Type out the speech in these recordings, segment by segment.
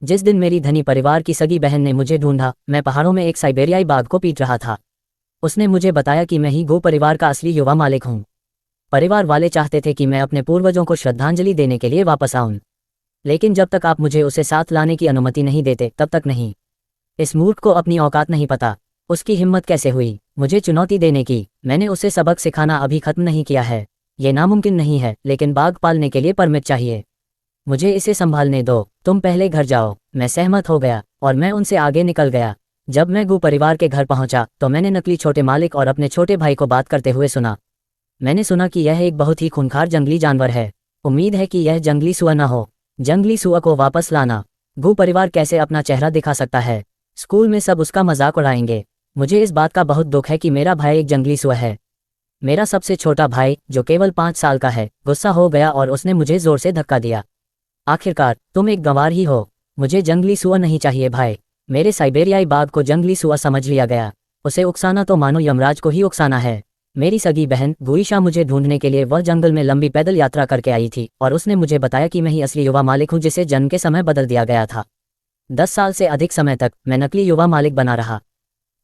जिस दिन मेरी धनी परिवार की सगी बहन ने मुझे ढूंढा, मैं पहाड़ों में एक साइबेरियाई बाघ को पीट रहा था। उसने मुझे बताया कि मैं ही गो परिवार का असली युवा मालिक हूँ। परिवार वाले चाहते थे कि मैं अपने पूर्वजों को श्रद्धांजलि देने के लिए वापस आऊं, लेकिन जब तक आप मुझे उसे साथ लाने की अनुमति नहीं देते तब तक नहीं। इस मूर्ख को अपनी औकात नहीं पता। उसकी हिम्मत कैसे हुई मुझे चुनौती देने की। मैंने उसे सबक सिखाना अभी खत्म नहीं किया है। ये नामुमकिन नहीं है, लेकिन बाघ पालने के लिए परमिट चाहिए। मुझे इसे संभालने दो, तुम पहले घर जाओ। मैं सहमत हो गया और मैं उनसे आगे निकल गया। जब मैं गू परिवार के घर पहुंचा तो मैंने नकली छोटे मालिक और अपने छोटे भाई को बात करते हुए सुना। मैंने सुना कि यह एक बहुत ही खूंखार जंगली जानवर है। उम्मीद है कि यह जंगली सुअर न हो। जंगली सुअर को वापस लाना। गू परिवार कैसे अपना चेहरा दिखा सकता है? स्कूल में सब उसका मजाक उड़ाएंगे। मुझे इस बात का बहुत दुख है कि मेरा भाई एक जंगली सुअर है। मेरा सबसे छोटा भाई, जो केवल 5 साल का है, गुस्सा हो गया और उसने मुझे जोर से धक्का दिया। आखिरकार तुम एक गंवार ही हो। मुझे जंगली सुअर नहीं चाहिए भाई। मेरे साइबेरियाई बाघ को जंगली सुअर समझ लिया गया। उसे उकसाना तो मानो यमराज को ही उकसाना है। मेरी सगी बहन गुईशा मुझे ढूंढने के लिए वह जंगल में लंबी पैदल यात्रा करके आई थी और उसने मुझे बताया कि मैं ही असली युवा मालिक हूँ जिसे जन्म के समय बदल दिया गया था। 10 साल से अधिक समय तक मैं नकली युवा मालिक बना रहा,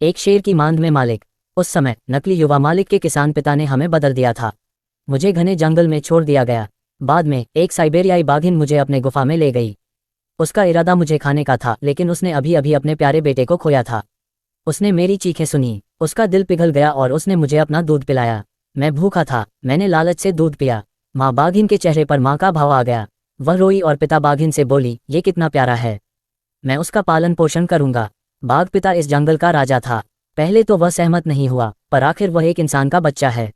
एक शेर की मांद में मालिक। उस समय नकली युवा मालिक के किसान पिता ने हमें बदल दिया था। मुझे घने जंगल में छोड़ दिया गया। बाद में एक साइबेरियाई बाघिन मुझे अपने गुफा में ले गई। उसका इरादा मुझे खाने का था, लेकिन उसने अभी अभी अपने प्यारे बेटे को खोया था। उसने मेरी चीखें सुनी, उसका दिल पिघल गया और उसने मुझे अपना दूध पिलाया। मैं भूखा था, मैंने लालच से दूध पिया। माँ बाघिन के चेहरे पर माँ का भाव आ गया। वह रोई और पिता बाघिन से बोली, ये कितना प्यारा है, मैं उसका पालन पोषण करूंगा। बाघ पिता इस जंगल का राजा था। पहले तो वह सहमत नहीं हुआ, पर आखिर वह एक इंसान का बच्चा है।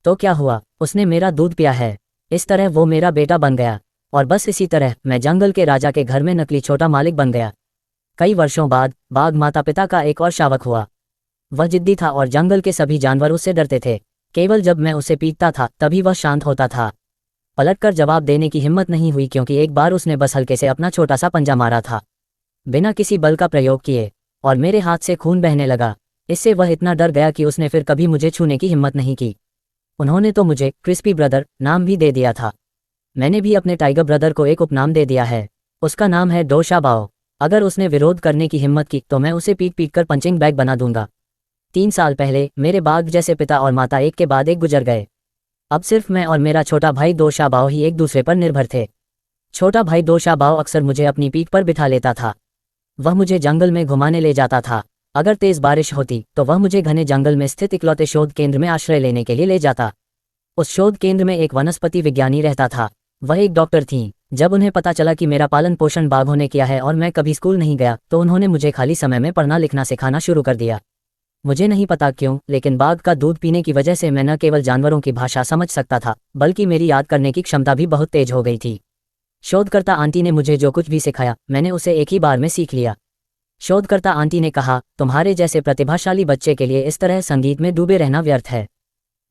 तो क्या हुआ, उसने मेरा दूध पिया है। इस तरह वो मेरा बेटा बन गया और बस इसी तरह मैं जंगल के राजा के घर में नकली छोटा मालिक बन गया। कई वर्षों बाद बाघ माता पिता का एक और शावक हुआ। वह जिद्दी था और जंगल के सभी जानवर उससे डरते थे। केवल जब मैं उसे पीटता था तभी वह शांत होता था। पलटकर जवाब देने की हिम्मत नहीं हुई, क्योंकि एक बार उसने बस हल्के से अपना छोटा सा पंजा मारा था, बिना किसी बल का प्रयोग किए, और मेरे हाथ से खून बहने लगा। इससे वह इतना डर गया कि उसने फिर कभी मुझे छूने की हिम्मत नहीं की। उन्होंने तो मुझे क्रिस्पी ब्रदर नाम भी दे दिया था। मैंने भी अपने टाइगर ब्रदर को एक उपनाम दे दिया है। उसका नाम है डोशा बाओ। अगर उसने विरोध करने की हिम्मत की तो मैं उसे पीट पीट कर पंचिंग बैग बना दूंगा। 3 साल पहले मेरे बाघ जैसे पिता और माता एक के बाद एक गुजर गए। अब सिर्फ मैं और मेरा छोटा भाई डोशा बाओ ही एक दूसरे पर निर्भर थे। छोटा भाई डोशा बाओ अक्सर मुझे अपनी पीठ पर बिठा लेता था। वह मुझे जंगल में घुमाने ले जाता था। अगर तेज बारिश होती तो वह मुझे घने जंगल में स्थित इकलौते शोध केंद्र में आश्रय लेने के लिए ले जाता। उस शोध केंद्र में एक वनस्पति विज्ञानी रहता था। वह एक डॉक्टर थीं। जब उन्हें पता चला कि मेरा पालन पोषण बाघों ने किया है और मैं कभी स्कूल नहीं गया, तो उन्होंने मुझे खाली समय में पढ़ना लिखना सिखाना शुरू कर दिया। मुझे नहीं पता क्यों, लेकिन बाघ का दूध पीने की वजह से मैं न केवल जानवरों की भाषा समझ सकता था, बल्कि मेरी याद करने की क्षमता भी बहुत तेज हो गई थी। शोधकर्ता आंटी ने मुझे जो कुछ भी सिखाया मैंने उसे एक ही बार में सीख लिया। शोधकर्ता आंटी ने कहा, तुम्हारे जैसे प्रतिभाशाली बच्चे के लिए इस तरह संगीत में डूबे रहना व्यर्थ है।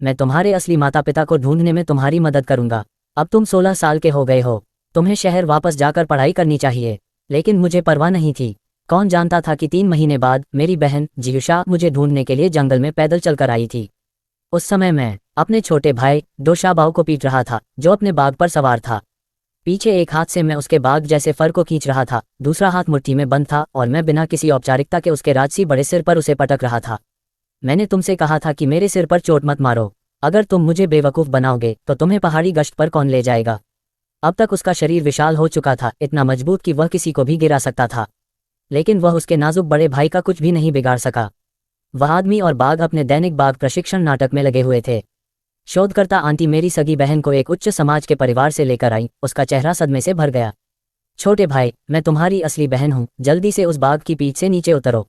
मैं तुम्हारे असली माता पिता को ढूंढने में तुम्हारी मदद करूंगा। अब तुम 16 साल के हो गए हो, तुम्हें शहर वापस जाकर पढ़ाई करनी चाहिए। लेकिन मुझे परवाह नहीं थी। कौन जानता था कि 3 महीने बाद मेरी बहन जियुशा मुझे ढूंढने के लिए जंगल में पैदल चलकर आई थी। उस समय मैं अपने छोटे भाई डोशाबाओ को पीट रहा था, जो अपने बाघ पर सवार था। पीछे एक हाथ से मैं उसके बाघ जैसे फर को खींच रहा था, दूसरा हाथ मुट्ठी में बंद था और मैं बिना किसी औपचारिकता के उसके राजसी बड़े सिर पर उसे पटक रहा था। मैंने तुमसे कहा था कि मेरे सिर पर चोट मत मारो। अगर तुम मुझे बेवकूफ़ बनाओगे तो तुम्हें पहाड़ी गश्त पर कौन ले जाएगा। अब तक उसका शरीर विशाल हो चुका था, इतना मजबूत कि वह किसी को भी गिरा सकता था, लेकिन वह उसके नाजुक बड़े भाई का कुछ भी नहीं बिगाड़ सका। वह आदमी और बाघ अपने दैनिक बाघ प्रशिक्षण नाटक में लगे हुए थे। शोधकर्ता आंटी मेरी सगी बहन को एक उच्च समाज के परिवार से लेकर आई। उसका चेहरा सदमे से भर गया। छोटे भाई, मैं तुम्हारी असली बहन हूँ, जल्दी से उस बाघ की पीठ से नीचे उतरो,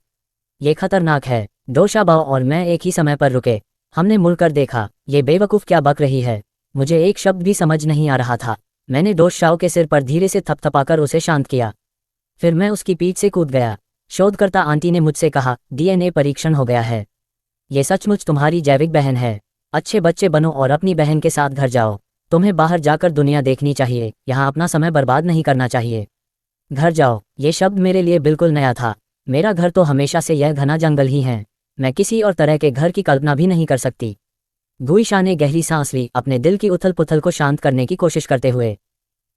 ये खतरनाक है। डोशाबाओ और मैं एक ही समय पर रुके। हमने मुड़कर देखा, ये बेवकूफ़ क्या बक रही है। मुझे एक शब्द भी समझ नहीं आ रहा था। मैंने डोशाओ के सिर पर धीरे से थपथपाकर उसे शांत किया। फिर मैं उसकी पीठ से कूद गया। शोधकर्ता आंटी ने मुझसे कहा, डीएनए परीक्षण हो गया है। ये सचमुच तुम्हारी जैविक बहन है। अच्छे बच्चे बनो और अपनी बहन के साथ घर जाओ। तुम्हें बाहर जाकर दुनिया देखनी चाहिए, यहाँ अपना समय बर्बाद नहीं करना चाहिए। घर जाओ, ये शब्द मेरे लिए बिल्कुल नया था। मेरा घर तो हमेशा से यह घना जंगल ही है। मैं किसी और तरह के घर की कल्पना भी नहीं कर सकती। गुईशा ने गहरी सांस ली, अपने दिल की उथल पुथल को शांत करने की कोशिश करते हुए।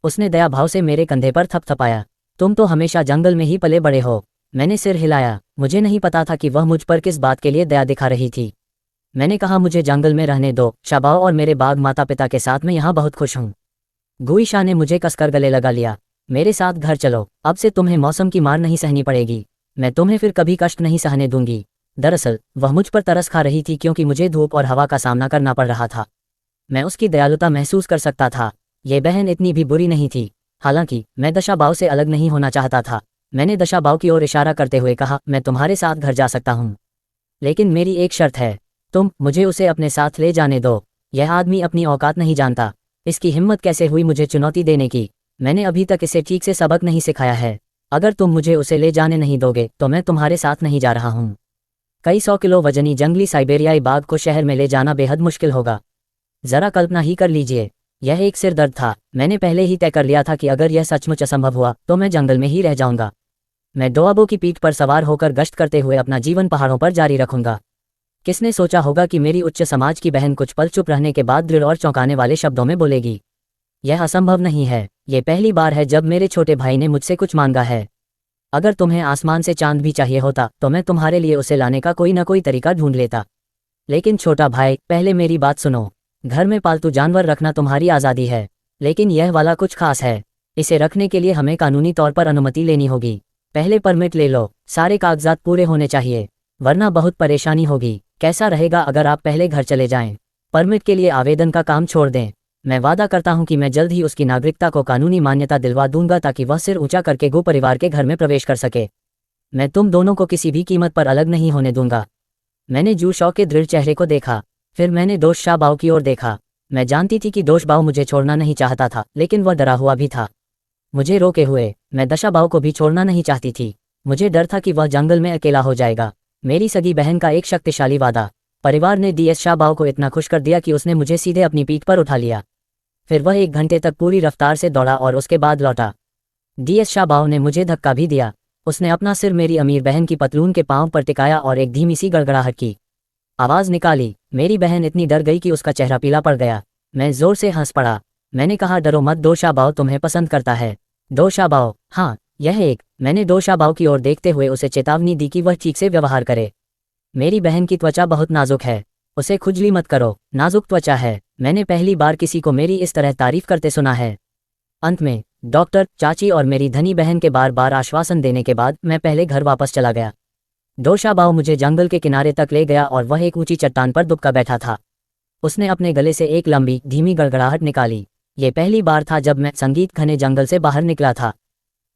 उसने दया भाव से मेरे कंधे पर थपथपाया। तुम तो हमेशा जंगल में ही पले बड़े हो। मैंने सिर हिलाया। मुझे नहीं पता था कि वह मुझ पर किस बात के लिए दया दिखा रही थी। मैंने कहा, मुझे जंगल में रहने दो शाबाओ, और मेरे बाघ माता पिता के साथ मैं यहाँ बहुत खुश हूँ। गुईशा ने मुझे कसकर गले लगा लिया। मेरे साथ घर चलो, अब से तुम्हें मौसम की मार नहीं सहनी पड़ेगी। मैं तुम्हें फिर कभी कष्ट नहीं सहने दूंगी। दरअसल वह मुझ पर तरस खा रही थी क्योंकि मुझे धूप और हवा का सामना करना पड़ रहा था। मैं उसकी दयालुता महसूस कर सकता था। ये बहन इतनी भी बुरी नहीं थी। हालांकि मैं दशाबाव से अलग नहीं होना चाहता था। मैंने दशाबाव की ओर इशारा करते हुए कहा, मैं तुम्हारे साथ घर जा सकता हूँ, लेकिन मेरी एक शर्त है। तुम मुझे उसे अपने साथ ले जाने दो। यह आदमी अपनी औकात नहीं जानता। इसकी हिम्मत कैसे हुई मुझे चुनौती देने की? मैंने अभी तक इसे ठीक से सबक नहीं सिखाया है। अगर तुम मुझे उसे ले जाने नहीं दोगे तो मैं तुम्हारे साथ नहीं जा रहा हूँ। कई 100 किलो वजनी जंगली साइबेरियाई बाघ को शहर में ले जाना बेहद मुश्किल होगा। जरा कल्पना ही कर लीजिए। यह एक सिरदर्द था। मैंने पहले ही तय कर लिया था कि अगर यह सचमुच असंभव हुआ तो मैं जंगल में ही रह जाऊंगा। मैं दोआबों की पीठ पर सवार होकर गश्त करते हुए अपना जीवन पहाड़ों पर जारी रखूंगा। किसने सोचा होगा कि मेरी उच्च समाज की बहन कुछ पल चुप रहने के बाद दृढ़ और चौंकाने वाले शब्दों में बोलेगी। यह असंभव नहीं है। ये पहली बार है जब मेरे छोटे भाई ने मुझसे कुछ मांगा है। अगर तुम्हें आसमान से चांद भी चाहिए होता तो मैं तुम्हारे लिए उसे लाने का कोई ना कोई तरीका ढूंढ लेता। लेकिन छोटा भाई, पहले मेरी बात सुनो। घर में पालतू जानवर रखना तुम्हारी आज़ादी है, लेकिन यह वाला कुछ खास है। इसे रखने के लिए हमें कानूनी तौर पर अनुमति लेनी होगी। पहले परमिट ले लो। सारे कागजात पूरे होने चाहिए, वरना बहुत परेशानी होगी। कैसा रहेगा अगर आप पहले घर चले जाएं? परमिट के लिए आवेदन का काम छोड़ दें। मैं वादा करता हूं कि मैं जल्द ही उसकी नागरिकता को कानूनी मान्यता दिलवा दूंगा ताकि वह सिर ऊंचा करके गो परिवार के घर में प्रवेश कर सके। मैं तुम दोनों को किसी भी कीमत पर अलग नहीं होने दूंगा। मैंने जू शॉ के दृढ़ चेहरे को देखा। फिर मैंने दोष शाह बाव की ओर देखा। मैं जानती थी कि दोष बाव मुझे छोड़ना नहीं चाहता था, लेकिन वह डरा हुआ भी था। मुझे रोके हुए मैं दशा बाव को भी छोड़ना नहीं चाहती थी। मुझे डर था कि वह जंगल में अकेला हो जाएगा। मेरी सगी बहन का एक शक्तिशाली वादा। परिवार ने डीएस शाह बाव को इतना खुश कर दिया कि उसने मुझे सीधे अपनी पीठ पर उठा लिया। फिर वह 1 घंटे तक पूरी रफ्तार से दौड़ा और उसके बाद लौटा। डीएस शाह बाव ने मुझे धक्का भी दिया। उसने अपना सिर मेरी अमीर बहन की पतलून के पांव पर टिकाया और एक धीमी सी गड़गड़ाहट की आवाज निकाली। मेरी बहन इतनी डर गई कि उसका चेहरा पीला पड़ गया। मैं जोर से हंस पड़ा। मैंने कहा, डरो मत, दो शाह बाव तुम्हें पसंद करता है। दो शाह बाव? हाँ, यह एक। मैंने दो शाह बाव की ओर देखते हुए उसे चेतावनी दी कि वह ठीक से व्यवहार करे। मेरी बहन की त्वचा बहुत नाजुक है, उसे खुजली मत करो, नाजुक त्वचा है। मैंने पहली बार किसी को मेरी इस तरह तारीफ करते सुना है। अंत में डॉक्टर, चाची और मेरी धनी बहन के बार बार आश्वासन देने के बाद मैं पहले घर वापस चला गया। दो शाह बाव मुझे जंगल के किनारे तक ले गया और वह एक ऊंची चट्टान पर दुबका बैठा था। उसने अपने गले से एक लंबी धीमी गड़गड़ाहट निकाली। ये पहली बार था जब मैं संगीत घने जंगल से बाहर निकला था।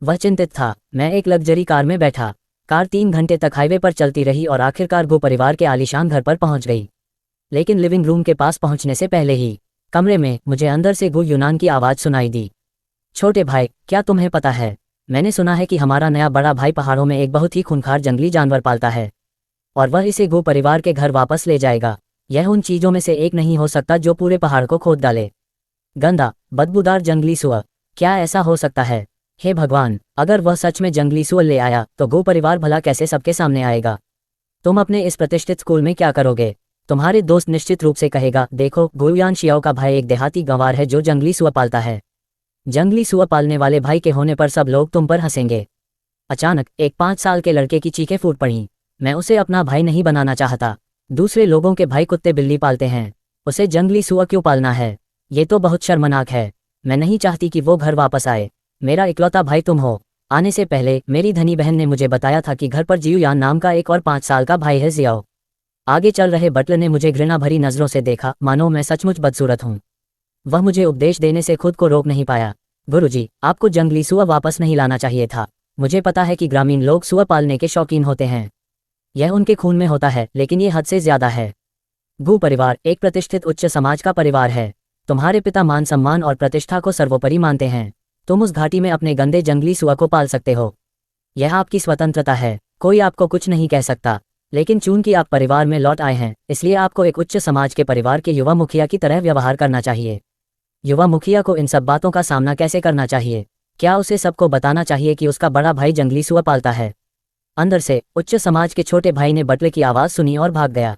वह चिंतित था। मैं एक लग्जरी कार में बैठा। कार 3 घंटे तक हाईवे पर चलती रही और आखिरकार गो परिवार के आलीशान घर पर पहुंच गई। लेकिन लिविंग रूम के पास पहुंचने से पहले ही कमरे में मुझे अंदर से गु यूनान की आवाज़ सुनाई दी। छोटे भाई, क्या तुम्हें पता है, मैंने सुना है कि हमारा नया बड़ा भाई पहाड़ों में एक बहुत ही खूंखार जंगली जानवर पालता है और वह इसे गो परिवार के घर वापस ले जाएगा। यह उन चीज़ों में से एक नहीं हो सकता जो पूरे पहाड़ को खोद डाले। गंदा, बदबूदार जंगली सुअर। क्या ऐसा हो सकता है? हे भगवान, अगर वह सच में जंगली सुअर ले आया तो गो परिवार भला कैसे सबके सामने आएगा? तुम अपने इस प्रतिष्ठित स्कूल में क्या करोगे? तुम्हारे दोस्त निश्चित रूप से कहेगा, देखो, गुयान शियाओ का भाई एक देहाती गंवार है जो जंगली सुअर पालता है। जंगली सुअर पालने वाले भाई के होने पर सब लोग तुम पर हंसेंगे। अचानक एक 5 साल के लड़के की चीखें फूट पड़ीं। मैं उसे अपना भाई नहीं बनाना चाहता। दूसरे लोगों के भाई कुत्ते बिल्ली पालते हैं, उसे जंगली सुअर क्यों पालना है? ये तो बहुत शर्मनाक है। मैं नहीं चाहती कि वो घर वापस आए। मेरा इकलौता भाई तुम हो। आने से पहले मेरी धनी बहन ने मुझे बताया था कि घर पर जियुयान नाम का एक और 5 साल का भाई है, जियाओ। आगे चल रहे बटलर ने मुझे घृणा भरी नजरों से देखा, मानो मैं सचमुच बदसूरत हूँ। वह मुझे उपदेश देने से खुद को रोक नहीं पाया। गुरुजी, आपको जंगली सुअर वापस नहीं लाना चाहिए था। मुझे पता है कि ग्रामीण लोग सुअर पालने के शौकीन होते हैं, यह उनके खून में होता है, लेकिन ये हद से ज्यादा है। गू परिवार एक प्रतिष्ठित उच्च समाज का परिवार है। तुम्हारे पिता मान सम्मान और प्रतिष्ठा को सर्वोपरि मानते हैं। तुम उस घाटी में अपने गंदे जंगली सुअर को पाल सकते हो। यह आपकी स्वतंत्रता है, कोई आपको कुछ नहीं कह सकता। लेकिन चूंकि आप परिवार में लौट आए हैं, इसलिए आपको एक उच्च समाज के परिवार के युवा मुखिया की तरह व्यवहार करना चाहिए। युवा मुखिया को इन सब बातों का सामना कैसे करना चाहिए? क्या उसे सबको बताना चाहिए कि उसका बड़ा भाई जंगली सुअर पालता है? अंदर से उच्च समाज के छोटे भाई ने बटलर की आवाज़ सुनी और भाग गया।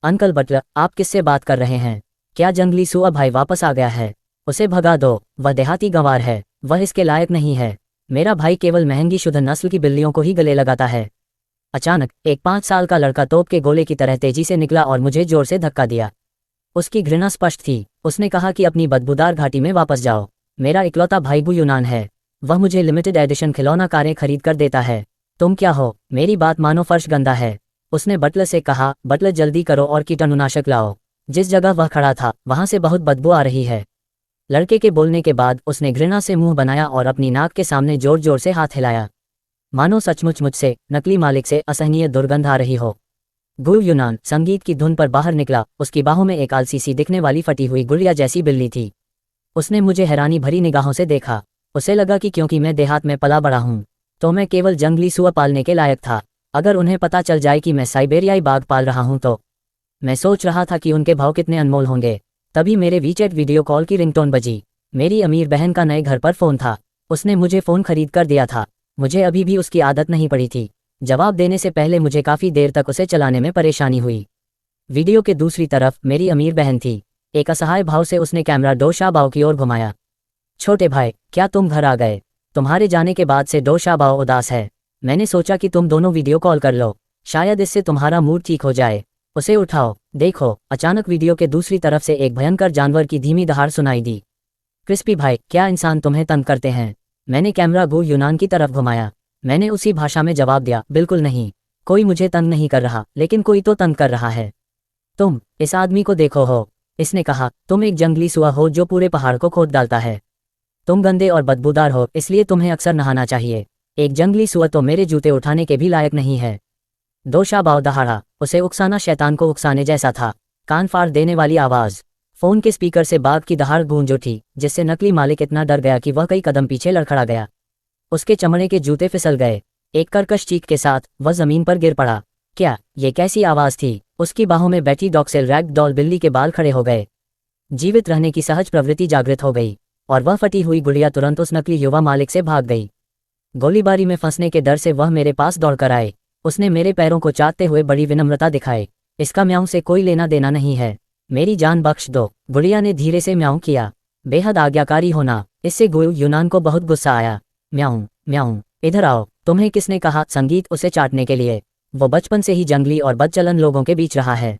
अंकल बटलर, आप किससे बात कर रहे हैं? क्या जंगली सुअर भाई वापस आ गया है? उसे भगा दो, वह देहाती गंवार है, वह इसके लायक नहीं है। मेरा भाई केवल महंगी शुद्ध नस्ल की बिल्लियों को ही गले लगाता है। अचानक एक 5 साल का लड़का तोप के गोले की तरह तेजी से निकला और मुझे जोर से धक्का दिया। उसकी घृणा स्पष्ट थी। उसने कहा कि अपनी बदबूदार घाटी में वापस जाओ। मेरा इकलौता भाई गु यूनान है। वह मुझे लिमिटेड एडिशन खिलौना कारें खरीद कर देता है। तुम क्या हो? मेरी बात मानो, फर्श गंदा है। उसने बटलर से कहा, बटलर जल्दी करो और कीटाणुनाशक लाओ। जिस जगह वह खड़ा था वहां से बहुत बदबू आ रही है। लड़के के बोलने के बाद उसने घृणा से मुंह बनाया और अपनी नाक के सामने जोर जोर से हाथ हिलाया, मानो सचमुच मुझसे, नकली मालिक से असहनीय दुर्गंध आ रही हो। गु यूनान संगीत की धुन पर बाहर निकला। उसकी बाहों में एक आलसी सी दिखने वाली फटी हुई गुड़िया जैसी बिल्ली थी। उसने मुझे हैरानी भरी निगाहों से देखा। उसे लगा कि क्योंकि मैं देहात में पला बड़ा हूं तो मैं केवल जंगली सुअर पालने के लायक था। अगर उन्हें पता चल जाए कि मैं साइबेरियाई बाघ पाल रहा हूं तो। मैं सोच रहा था कि उनके भाव कितने अनमोल होंगे। तभी मेरे वीचैट वीडियो कॉल की रिंगटोन बजी। मेरी अमीर बहन का नए घर पर फोन था। उसने मुझे फ़ोन खरीद कर दिया था। मुझे अभी भी उसकी आदत नहीं पड़ी थी। जवाब देने से पहले मुझे काफ़ी देर तक उसे चलाने में परेशानी हुई। वीडियो के दूसरी तरफ मेरी अमीर बहन थी। एक असहाय भाव से उसने कैमरा डो शाबाओ की ओर घुमाया। छोटे भाई, क्या तुम घर आ गए? तुम्हारे जाने के बाद से डो शाबाओ उदास है। मैंने सोचा कि तुम दोनों वीडियो कॉल कर लो, शायद इससे तुम्हारा मूड ठीक हो जाए। उसे उठाओ, देखो। अचानक वीडियो के दूसरी तरफ से एक भयंकर जानवर की धीमी दहाड़ सुनाई दी। क्रिस्पी भाई, क्या इंसान तुम्हें तंग करते हैं? मैंने कैमरा गु यूनान की तरफ घुमाया। मैंने उसी भाषा में जवाब दिया, बिल्कुल नहीं। कोई मुझे तंग नहीं कर रहा, लेकिन कोई तो तंग कर रहा है। तुम इस आदमी को देखो हो। इसने कहा, तुम एक जंगली सुअर हो जो पूरे पहाड़ को खोद डालता है। तुम गंदे और बदबूदार हो, इसलिए तुम्हें अक्सर नहाना चाहिए। एक जंगली सुअर तो मेरे जूते उठाने के भी लायक नहीं है। दो शाबाओ दहाड़ा। उसे उकसाना शैतान को उकसाने जैसा था। कान फाड़ देने वाली आवाज़। फोन के स्पीकर से बाघ की दहाड़ गूंज उठी, जिससे नकली मालिक इतना डर गया कि वह कई कदम पीछे लड़खड़ा गया। उसके चमड़े के जूते फिसल गए। एक कर्कश चीख के साथ वह जमीन पर गिर पड़ा। क्या ये कैसी आवाज़ थी? उसकी बाहों में बैठी डॉक्सेल रैग डॉल बिल्ली के बाल खड़े हो गए। जीवित रहने की सहज प्रवृत्ति जागृत हो गई और वह फटी हुई गुड़िया तुरंत उस नकली युवा मालिक से भाग गई। गोलीबारी में फंसने के डर से वह मेरे पास दौड़कर आए। उसने मेरे पैरों को चाटते हुए बड़ी विनम्रता दिखाई। इसका म्याऊं से कोई लेना देना नहीं है। मेरी जान बख्श दो। गुड़िया ने धीरे से म्याऊं किया। बेहद आज्ञाकारी होना। इससे गु यूनान को बहुत गुस्सा आया। म्याऊं म्याऊं, इधर आओ। तुम्हें किसने कहा संगीत उसे चाटने के लिए? वो बचपन से ही जंगली और बदचलन लोगों के बीच रहा है।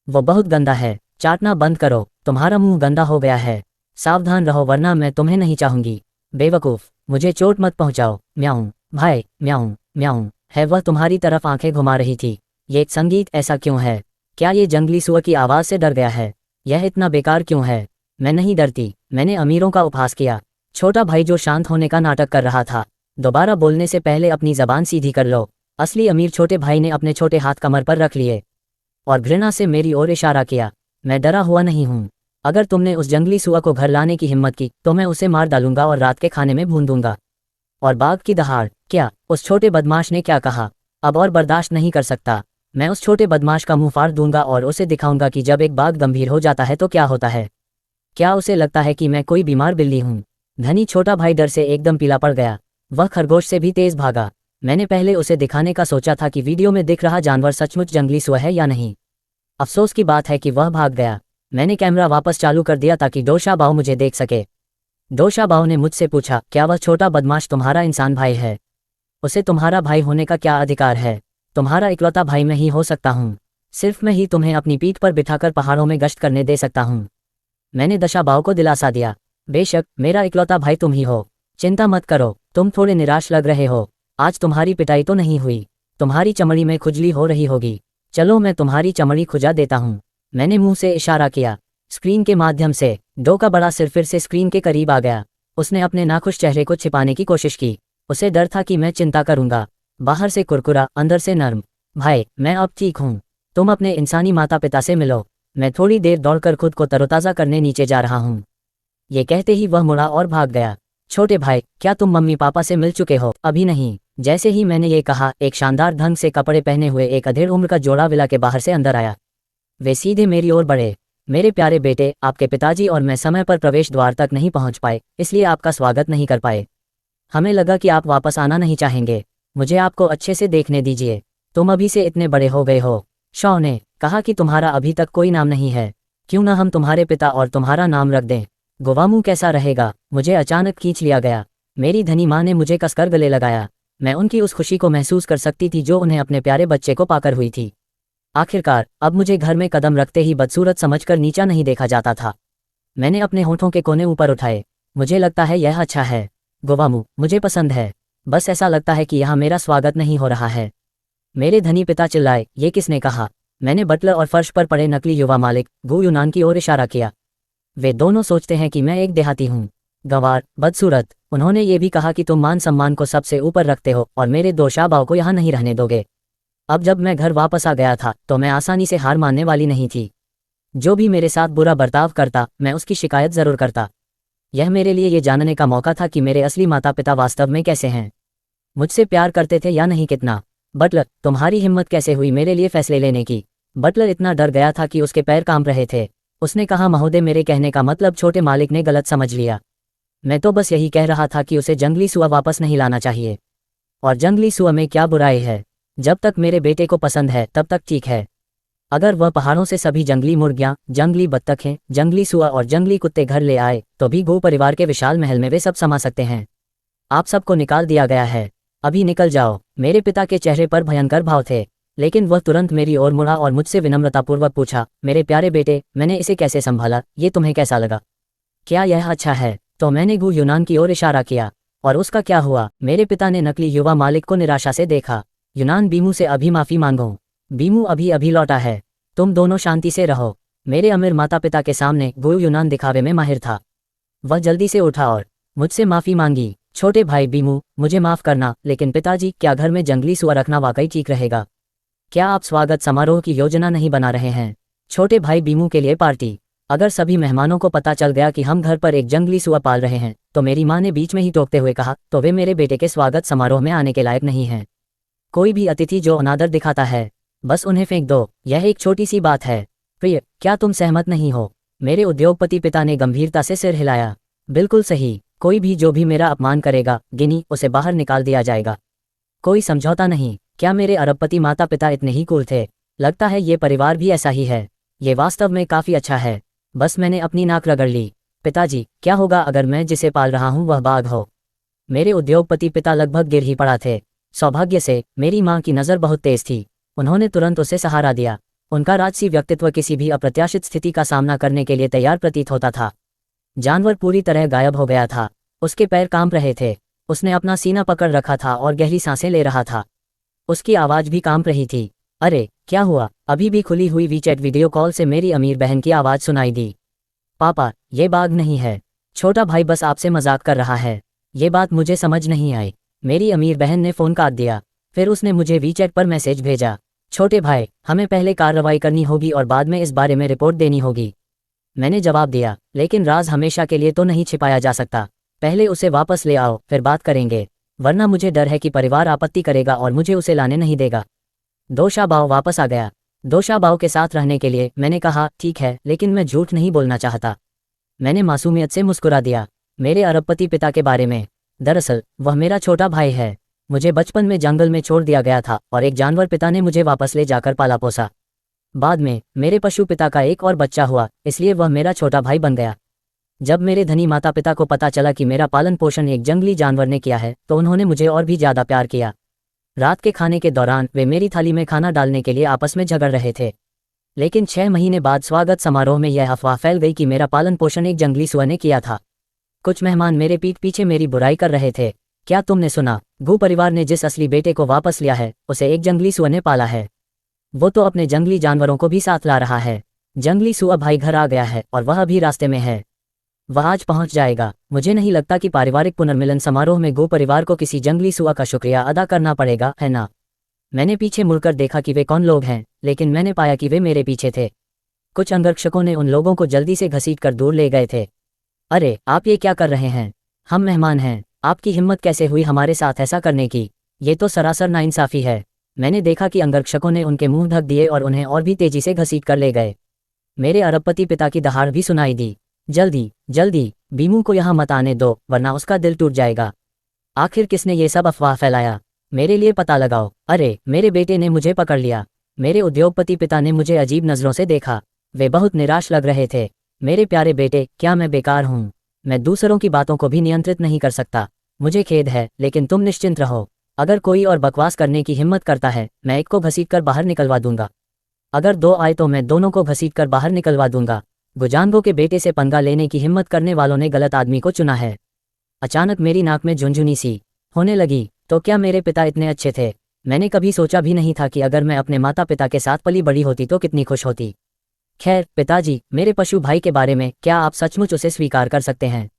वो बहुत गंदा है। चाटना बंद करो, तुम्हारा मुंह गंदा हो गया है। सावधान रहो वरना मैं तुम्हें नहीं चाहूंगी। बेवकूफ, मुझे चोट मत पहुंचाओ। म्याऊं भाई, म्याऊं म्याऊं। है वह तुम्हारी तरफ आंखें घुमा रही थी। ये संगीत ऐसा क्यों है? क्या ये जंगली सुअर की आवाज़ से डर गया है? यह इतना बेकार क्यों है? मैं नहीं डरती। मैंने अमीरों का उपहास किया। छोटा भाई जो शांत होने का नाटक कर रहा था, दोबारा बोलने से पहले अपनी जबान सीधी कर लो। असली अमीर छोटे भाई ने अपने छोटे हाथ कमर पर रख लिए और घृणा से मेरी ओर इशारा किया। मैं डरा हुआ नहीं हूँ। अगर तुमने उस जंगली सुअर को घर लाने की हिम्मत की तो मैं उसे मार डालूंगा और रात के खाने में भून दूंगा। और बाघ की दहाड़। क्या उस छोटे बदमाश ने क्या कहा? अब और बर्दाश्त नहीं कर सकता। मैं उस छोटे बदमाश का मुंह फाड़ दूंगा और उसे दिखाऊंगा कि जब एक बाघ गंभीर हो जाता है तो क्या होता है। क्या उसे लगता है कि मैं कोई बीमार बिल्ली हूं? धनी छोटा भाई डर से एकदम पीला पड़ गया। वह खरगोश से भी तेज भागा। मैंने पहले उसे दिखाने का सोचा था कि वीडियो में दिख रहा जानवर सचमुच जंगली सुअर है या नहीं। अफसोस की बात है कि वह भाग गया। मैंने कैमरा वापस चालू कर दिया ताकि डो शाबाओ मुझे देख सके। डो शाबाओ ने मुझसे पूछा, क्या वह छोटा बदमाश तुम्हारा इंसान भाई है? उसे तुम्हारा भाई होने का क्या अधिकार है? तुम्हारा इकलौता भाई मैं ही हो सकता हूँ। सिर्फ मैं ही तुम्हें अपनी पीठ पर बिठाकर पहाड़ों में गश्त करने दे सकता हूँ। मैंने दशाबाओ को दिलासा दिया। बेशक मेरा इकलौता भाई तुम ही हो। चिंता मत करो। तुम थोड़े निराश लग रहे हो। आज तुम्हारी पिटाई तो नहीं हुई। तुम्हारी चमड़ी में खुजली हो रही होगी। चलो मैं तुम्हारी चमड़ी खुजा देता हूँ। मैंने मुंह से इशारा किया। स्क्रीन के माध्यम से डो का बड़ा सिर फिर से स्क्रीन के करीब आ गया। उसने अपने नाखुश चेहरे को छिपाने की कोशिश की। उसे डर था कि मैं चिंता करूंगा। बाहर से कुरकुरा, अंदर से नर्म। भाई, मैं अब ठीक हूँ। तुम अपने इंसानी माता पिता से मिलो। मैं थोड़ी देर दौड़कर खुद को तरोताज़ा करने नीचे जा रहा हूँ। ये कहते ही वह मुड़ा और भाग गया। छोटे भाई, क्या तुम मम्मी पापा से मिल चुके हो? अभी नहीं। जैसे ही मैंने ये कहा, एक शानदार ढंग से कपड़े पहने हुए एक अधेड़ उम्र का जोड़ा विला के बाहर से अंदर आया। वे सीधे मेरी ओर बढ़े। मेरे प्यारे बेटे, आपके पिताजी और मैं समय पर प्रवेश द्वार तक नहीं पहुंच पाए, इसलिए आपका स्वागत नहीं कर पाए। हमें लगा कि आप वापस आना नहीं चाहेंगे। मुझे आपको अच्छे से देखने दीजिए। तुम अभी से इतने बड़े हो गए हो। शॉ ने कहा कि तुम्हारा अभी तक कोई नाम नहीं है। क्यों ना हम तुम्हारे पिता और तुम्हारा नाम रख दें? गुवामू कैसा रहेगा? मुझे अचानक खींच लिया गया। मेरी धनी माँ ने मुझे कसकर गले लगाया। मैं उनकी उस खुशी को महसूस कर सकती थी जो उन्हें अपने प्यारे बच्चे को पाकर हुई थी। आखिरकार अब मुझे घर में कदम रखते ही बदसूरत समझकर नीचा नहीं देखा जाता था। मैंने अपने होठों के कोने ऊपर उठाए। मुझे लगता है यह अच्छा है। गोवामू, मुझे पसंद है। बस ऐसा लगता है कि यहाँ मेरा स्वागत नहीं हो रहा है। मेरे धनी पिता चिल्लाए, ये किसने कहा? मैंने बटलर और फर्श पर पड़े नकली युवा मालिक गु यूनान की ओर इशारा किया। वे दोनों सोचते हैं कि मैं एक देहाती हूँ। गंवार, बदसूरत। उन्होंने ये भी कहा कि तुम मान सम्मान को सबसे ऊपर रखते हो और मेरे दो शाबाओं को यहाँ नहीं रहने दोगे। अब जब मैं घर वापस आ गया था तो मैं आसानी से हार मानने वाली नहीं थी। जो भी मेरे साथ बुरा बर्ताव करता मैं उसकी शिकायत जरूर करता। यह मेरे लिए ये जानने का मौका था कि मेरे असली माता पिता वास्तव में कैसे हैं, मुझसे प्यार करते थे या नहीं। कितना? बटलर, तुम्हारी हिम्मत कैसे हुई मेरे लिए फैसले लेने की? बटलर इतना डर गया था कि उसके पैर कांप रहे थे। उसने कहा, महोदय, मेरे कहने का मतलब छोटे मालिक ने गलत समझ लिया। मैं तो बस यही कह रहा था कि उसे जंगली सुअर वापस नहीं लाना चाहिए। और जंगली सुअर में क्या बुराई है? जब तक मेरे बेटे को पसंद है तब तक ठीक है। अगर वह पहाड़ों से सभी जंगली मुर्गियां, जंगली बत्तखें, जंगली सुअर और जंगली कुत्ते घर ले आए तो भी गो परिवार के विशाल महल में वे सब समा सकते हैं। आप सबको निकाल दिया गया है, अभी निकल जाओ। मेरे पिता के चेहरे पर भयंकर भाव थे, लेकिन वह तुरंत मेरी ओर मुड़ा और मुझसे विनम्रतापूर्वक पूछा, मेरे प्यारे बेटे, मैंने इसे कैसे संभाला, ये तुम्हें कैसा लगा? क्या यह अच्छा है? तो मैंने गु यूनान की ओर इशारा किया। और उसका क्या हुआ? मेरे पिता ने नकली युवा मालिक को निराशा से देखा। यूनान, बीमू से अभी माफी मांगो। बीमू अभी अभी लौटा है। तुम दोनों शांति से रहो। मेरे अमीर माता पिता के सामने गु यूनान दिखावे में माहिर था। वह जल्दी से उठा और मुझसे माफी मांगी। छोटे भाई बीमू, मुझे माफ करना, लेकिन पिताजी, क्या घर में जंगली सुअर रखना वाकई ठीक रहेगा? क्या आप स्वागत समारोह की योजना नहीं बना रहे हैं? छोटे भाई बीमू के लिए पार्टी? अगर सभी मेहमानों को पता चल गया कि हम घर पर एक जंगली सुअर पाल रहे हैं, तो मेरी माँ ने बीच में ही टोकते हुए कहा, तो वे मेरे बेटे के स्वागत समारोह में आने के लायक नहीं हैं। कोई भी अतिथि जो अनादर दिखाता है, बस उन्हें फेंक दो। यह एक छोटी सी बात है। प्रिय, क्या तुम सहमत नहीं हो? मेरे उद्योगपति पिता ने गंभीरता से सिर हिलाया। बिल्कुल सही। कोई भी जो भी मेरा अपमान करेगा, गिनी, उसे बाहर निकाल दिया जाएगा। कोई समझौता नहीं। क्या मेरे अरबपति माता पिता इतने ही कूल थे? लगता है ये परिवार भी ऐसा ही है। ये वास्तव में काफी अच्छा है। बस मैंने अपनी नाक रगड़ ली। पिताजी, क्या होगा अगर मैं जिसे पाल रहा हूँ वह बाघ हो? मेरे उद्योगपति पिता लगभग गिर ही पड़ा थे। सौभाग्य से मेरी माँ की नज़र बहुत तेज थी। उन्होंने तुरंत उसे सहारा दिया। उनका राजसी व्यक्तित्व किसी भी अप्रत्याशित स्थिति का सामना करने के लिए तैयार प्रतीत होता था। जानवर पूरी तरह गायब हो गया था। उसके पैर कांप रहे थे। उसने अपना सीना पकड़ रखा था और गहरी सांसें ले रहा था। उसकी आवाज़ भी कांप रही थी। अरे, क्या हुआ? अभी भी खुली हुई वीचैट वीडियो कॉल से मेरी अमीर बहन की आवाज़ सुनाई दी। पापा, ये बाघ नहीं है। छोटा भाई बस आपसे मजाक कर रहा है। ये बात मुझे समझ नहीं आई। मेरी अमीर बहन ने फ़ोन काट दिया। फिर उसने मुझे वीचैट पर मैसेज भेजा, छोटे भाई, हमें पहले कार्रवाई करनी होगी और बाद में इस बारे में रिपोर्ट देनी होगी। मैंने जवाब दिया, लेकिन राज हमेशा के लिए तो नहीं छिपाया जा सकता। पहले उसे वापस ले आओ, फिर बात करेंगे, वरना मुझे डर है कि परिवार आपत्ति करेगा और मुझे उसे लाने नहीं देगा। दोशाबाओ वापस आ गया। दोशाबाओ के साथ रहने के लिए मैंने कहा, ठीक है, लेकिन मैं झूठ नहीं बोलना चाहता। मैंने मासूमियत से मुस्कुरा दिया। मेरे अरबपति पिता के बारे में? दरअसल वह मेरा छोटा भाई है। मुझे बचपन में जंगल में छोड़ दिया गया था और एक जानवर पिता ने मुझे वापस ले जाकर पाला पोसा। बाद में मेरे पशु पिता का एक और बच्चा हुआ, इसलिए वह मेरा छोटा भाई बन गया। जब मेरे धनी माता पिता को पता चला कि मेरा पालन पोषण एक जंगली जानवर ने किया है, तो उन्होंने मुझे और भी ज़्यादा प्यार किया। रात के खाने के दौरान वे मेरी थाली में खाना डालने के लिए आपस में झगड़ रहे थे। लेकिन 6 महीने बाद स्वागत समारोह में यह अफवाह फैल गई कि मेरा पालन पोषण एक जंगली सुअर ने किया था। कुछ मेहमान मेरे पीठ पीछे मेरी बुराई कर रहे थे। क्या तुमने सुना? गू परिवार ने जिस असली बेटे को वापस लिया है, उसे एक जंगली सुअर ने पाला है। वो तो अपने जंगली जानवरों को भी साथ ला रहा है। जंगली सुअर भाई घर आ गया है और वह अभी रास्ते में है। वह आज पहुंच जाएगा। मुझे नहीं लगता कि पारिवारिक पुनर्मिलन समारोह में गो परिवार को किसी जंगली सुअर का शुक्रिया अदा करना पड़ेगा, है ना? मैंने पीछे मुड़कर देखा कि वे कौन लोग हैं, लेकिन मैंने पाया कि वे मेरे पीछे थे। कुछ अंगरक्षकों ने उन लोगों को जल्दी से घसीटकर दूर ले गए थे। अरे, आप ये क्या कर रहे हैं? हम मेहमान हैं। आपकी हिम्मत कैसे हुई हमारे साथ ऐसा करने की? ये तो सरासर नाइंसाफी है। मैंने देखा कि अंगरक्षकों ने उनके मुंह ढक दिए और उन्हें और भी तेजी से घसीट कर ले गए। मेरे अरबपति पिता की दहाड़ भी सुनाई दी, जल्दी जल्दी, बीमू को यहाँ मत आने दो, वरना उसका दिल टूट जाएगा। आखिर किसने ये सब अफवाह फैलाया? मेरे लिए पता लगाओ। अरे, मेरे बेटे ने मुझे पकड़ लिया। मेरे उद्योगपति पिता ने मुझे अजीब नज़रों से देखा। वे बहुत निराश लग रहे थे। मेरे प्यारे बेटे, क्या मैं बेकार हूँ? मैं दूसरों की बातों को भी नियंत्रित नहीं कर सकता। मुझे खेद है, लेकिन तुम निश्चिंत रहो। अगर कोई और बकवास करने की हिम्मत करता है, मैं एक को घसीटकर बाहर निकलवा दूंगा। अगर दो आए तो मैं दोनों को घसीटकर बाहर निकलवा दूंगा। गुजांगो के बेटे से पंगा लेने की हिम्मत करने वालों ने गलत आदमी को चुना है। अचानक मेरी नाक में झुनझुनी सी होने लगी। तो क्या मेरे पिता इतने अच्छे थे? मैंने कभी सोचा भी नहीं था कि अगर मैं अपने माता पिता के साथ पली बड़ी होती तो कितनी खुश होती। खैर पिताजी, मेरे पशु भाई के बारे में क्या आप सचमुच उसे स्वीकार कर सकते हैं?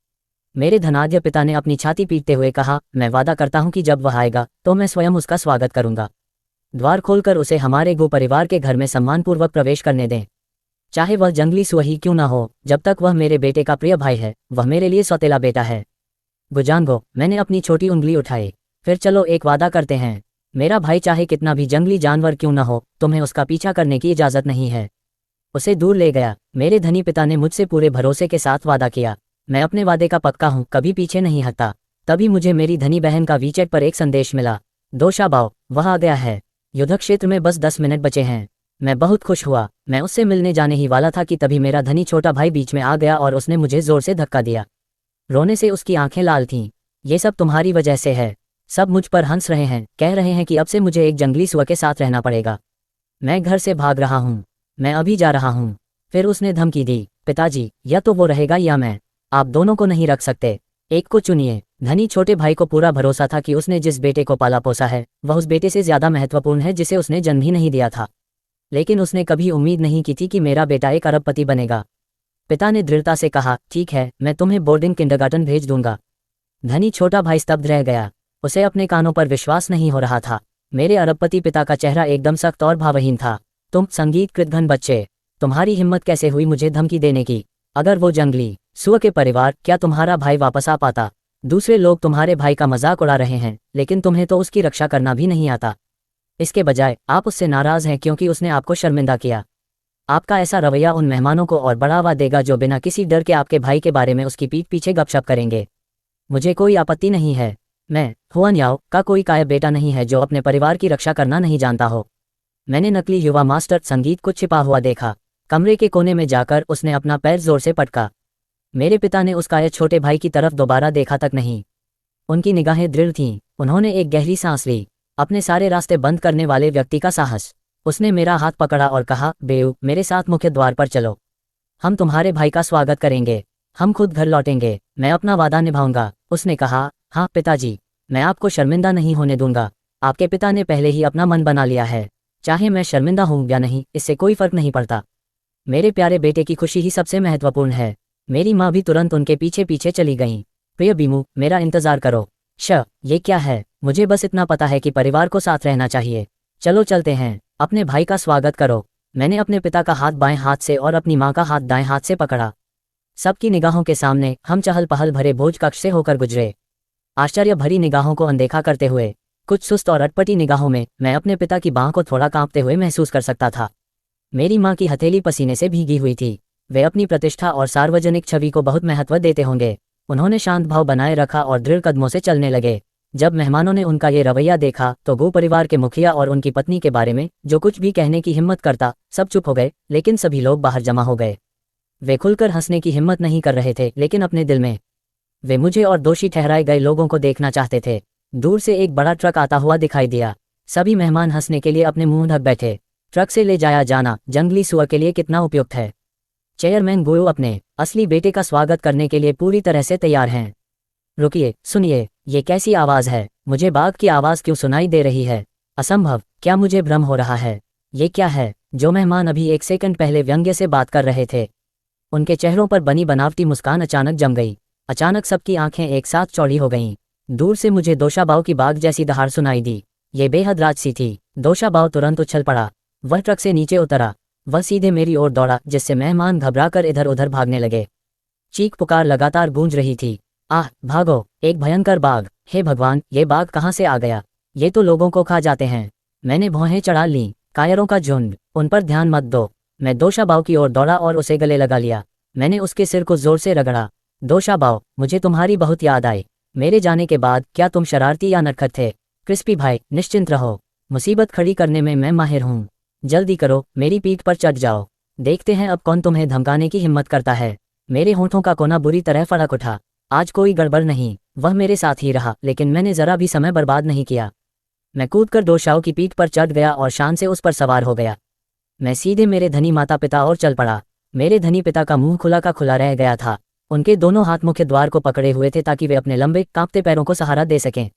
मेरे धनाढ्य पिता ने अपनी छाती पीटते हुए कहा, मैं वादा करता हूं कि जब वह आएगा तो मैं स्वयं उसका स्वागत करूंगा। द्वार खोलकर उसे हमारे गो परिवार के घर में सम्मानपूर्वक प्रवेश करने दें। चाहे वह जंगली सुअर ही क्यों ना हो, जब तक वह मेरे बेटे का प्रिय भाई है, वह मेरे लिए सौतेला बेटा है। गुजांगो, मैंने अपनी छोटी उंगली उठाई। फिर चलो एक वादा करते हैं। मेरा भाई चाहे कितना भी जंगली जानवर क्यों न हो, तुम्हें उसका पीछा करने की इजाजत नहीं है। उसे दूर ले गया। मेरे धनी पिता ने मुझसे पूरे भरोसे के साथ वादा किया। मैं अपने वादे का पक्का हूँ, कभी पीछे नहीं हटता। तभी मुझे मेरी धनी बहन का वीचैट पर एक संदेश मिला। दोशाबाओ, वह आ गया है। युद्ध क्षेत्र में बस 10 मिनट बचे हैं। मैं बहुत खुश हुआ। मैं उससे मिलने जाने ही वाला था कि तभी मेरा धनी छोटा भाई बीच में आ गया और उसने मुझे जोर से धक्का दिया। रोने से उसकी आंखें लाल थीं। ये सब तुम्हारी वजह से है। सब मुझ पर हंस रहे हैं, कह रहे हैं कि अब से मुझे एक जंगली सुअर के साथ रहना पड़ेगा। मैं घर से भाग रहा हूँ। मैं अभी जा रहा हूँ। फिर उसने धमकी दी, पिताजी, या तो वो रहेगा या मैं। आप दोनों को नहीं रख सकते। एक को चुनिए। धनी छोटे भाई को पूरा भरोसा था कि उसने जिस बेटे को पाला पोसा है, वह उस बेटे से ज्यादा महत्वपूर्ण है जिसे उसने जन्म ही नहीं दिया था। लेकिन उसने कभी उम्मीद नहीं की थी कि मेरा बेटा एक अरबपति बनेगा। पिता ने दृढ़ता से कहा, ठीक है, मैं तुम्हें बोर्डिंग किंडरगार्टन भेज दूंगा। धनी छोटा भाई स्तब्ध रह गया। उसे अपने कानों पर विश्वास नहीं हो रहा था। मेरे अरबपति पिता का चेहरा एकदम सख्त और भावहीन था। तुम संगीत कृतघ्न बच्चे, तुम्हारी हिम्मत कैसे हुई मुझे धमकी देने की? अगर वो जंगली सुअर के परिवार, क्या तुम्हारा भाई वापस आ पाता? दूसरे लोग तुम्हारे भाई का मजाक उड़ा रहे हैं, लेकिन तुम्हें तो उसकी रक्षा करना भी नहीं आता। इसके बजाय आप उससे नाराज हैं क्योंकि उसने आपको शर्मिंदा किया। आपका ऐसा रवैया उन मेहमानों को और बढ़ावा देगा जो बिना किसी डर के आपके भाई के बारे में उसकी पीठ पीछे गपशप करेंगे। मुझे कोई आपत्ति नहीं है। मैं हुआन याओ का कोई कायर बेटा नहीं है जो अपने परिवार की रक्षा करना नहीं जानता हो। मैंने नकली युवा मास्टर संगीत को छिपा हुआ देखा। कमरे के कोने में जाकर उसने अपना पैर जोर से पटका। मेरे पिता ने उस कायर छोटे भाई की तरफ दोबारा देखा तक नहीं। उनकी निगाहें दृढ़ थीं। उन्होंने एक गहरी सांस ली। अपने सारे रास्ते बंद करने वाले व्यक्ति का साहस। उसने मेरा हाथ पकड़ा और कहा, बेऊ, मेरे साथ मुख्य द्वार पर चलो। हम तुम्हारे भाई का स्वागत करेंगे। हम खुद घर लौटेंगे। मैं अपना वादा निभाऊंगा। उसने कहा, हाँ पिताजी, मैं आपको शर्मिंदा नहीं होने दूंगा। आपके पिता ने पहले ही अपना मन बना लिया है। चाहे मैं शर्मिंदा हूं या नहीं, इससे कोई फर्क नहीं पड़ता। मेरे प्यारे बेटे की खुशी ही सबसे महत्वपूर्ण है। मेरी माँ भी तुरंत उनके पीछे पीछे चली गईं। प्रिय बीमू, मेरा इंतजार करो। ये क्या है? मुझे बस इतना पता है कि परिवार को साथ रहना चाहिए। चलो चलते हैं। अपने भाई का स्वागत करो। मैंने अपने पिता का हाथ बाएं हाथ से और अपनी माँ का हाथ दाएं हाथ से पकड़ा। सबकी निगाहों के सामने हम चहल पहल भरे भोज कक्ष से होकर गुजरे। आश्चर्य भरी निगाहों को अनदेखा करते हुए, कुछ सुस्त और अटपटी निगाहों में मैं अपने पिता की बाह को थोड़ा कांपते हुए महसूस कर सकता था। मेरी माँ की हथेली पसीने से भीगी हुई थी। वे अपनी प्रतिष्ठा और सार्वजनिक छवि को बहुत महत्व देते होंगे। उन्होंने शांत भाव बनाए रखा और दृढ़ कदमों से चलने लगे। जब मेहमानों ने उनका ये रवैया देखा तो गो परिवार के मुखिया और उनकी पत्नी के बारे में जो कुछ भी कहने की हिम्मत करता, सब चुप हो गए। लेकिन सभी लोग बाहर जमा हो गए। वे खुलकर हंसने की हिम्मत नहीं कर रहे थे, लेकिन अपने दिल में वे मुझे और दोषी ठहराए गए लोगों को देखना चाहते थे। दूर से एक बड़ा ट्रक आता हुआ दिखाई दिया। सभी मेहमान हंसने के लिए अपने मुंह ढक बैठे। ट्रक से ले जाया जाना जंगली सुअर के लिए कितना उपयुक्त है। चेयरमैन गोयो अपने असली बेटे का स्वागत करने के लिए पूरी तरह से तैयार हैं। रुकिए, सुनिए, ये कैसी आवाज़ है? मुझे बाघ की आवाज़ क्यों सुनाई दे रही है? असंभव, क्या मुझे भ्रम हो रहा है? ये क्या है? जो मेहमान अभी एक सेकंड पहले व्यंग्य से बात कर रहे थे, उनके चेहरों पर बनी बनावटी मुस्कान अचानक जम गई। अचानक सबकी आंखें एक साथ चौड़ी हो गईं। दूर से मुझे दोशाबाओ की बाघ जैसी दहाड़ सुनाई दी। ये बेहद राजसी थी। दोशाबाओ तुरंत उछल पड़ा। वह ट्रक से नीचे उतरा। वह सीधे मेरी ओर दौड़ा, जिससे मेहमान घबराकर इधर उधर भागने लगे। चीख पुकार लगातार गूंज रही थी। आह, भागो, एक भयंकर बाघ! हे भगवान, ये बाघ कहाँ से आ गया? ये तो लोगों को खा जाते हैं। मैंने भौहें चढ़ा लीं। कायरों का झुंड, उन पर ध्यान मत दो। मैं दोशाबाओ की ओर दौड़ा और उसे गले लगा लिया। मैंने उसके सिर को जोर से रगड़ा। दोशाबाओ, मुझे तुम्हारी बहुत याद आई। मेरे जाने के बाद क्या तुम शरारती या नटखट थे? क्रिस्पी भाई, निश्चिंत रहो। मुसीबत खड़ी करने में मैं माहिर हूँ। जल्दी करो, मेरी पीठ पर चढ़ जाओ। देखते हैं अब कौन तुम्हें धमकाने की हिम्मत करता है। मेरे होंठों का कोना बुरी तरह फड़क उठा। आज कोई गड़बड़ नहीं। वह मेरे साथ ही रहा, लेकिन मैंने जरा भी समय बर्बाद नहीं किया। मैं कूदकर दोशाओ की पीठ पर चढ़ गया और शान से उस पर सवार हो गया। मैं सीधे मेरे धनी माता पिता और चल पड़ा। मेरे धनी पिता का मुंह खुला का खुला रह गया था। उनके दोनों हाथ मुख्य द्वार को पकड़े हुए थे ताकि वे अपने लंबे कांपते पैरों को सहारा दे सकें।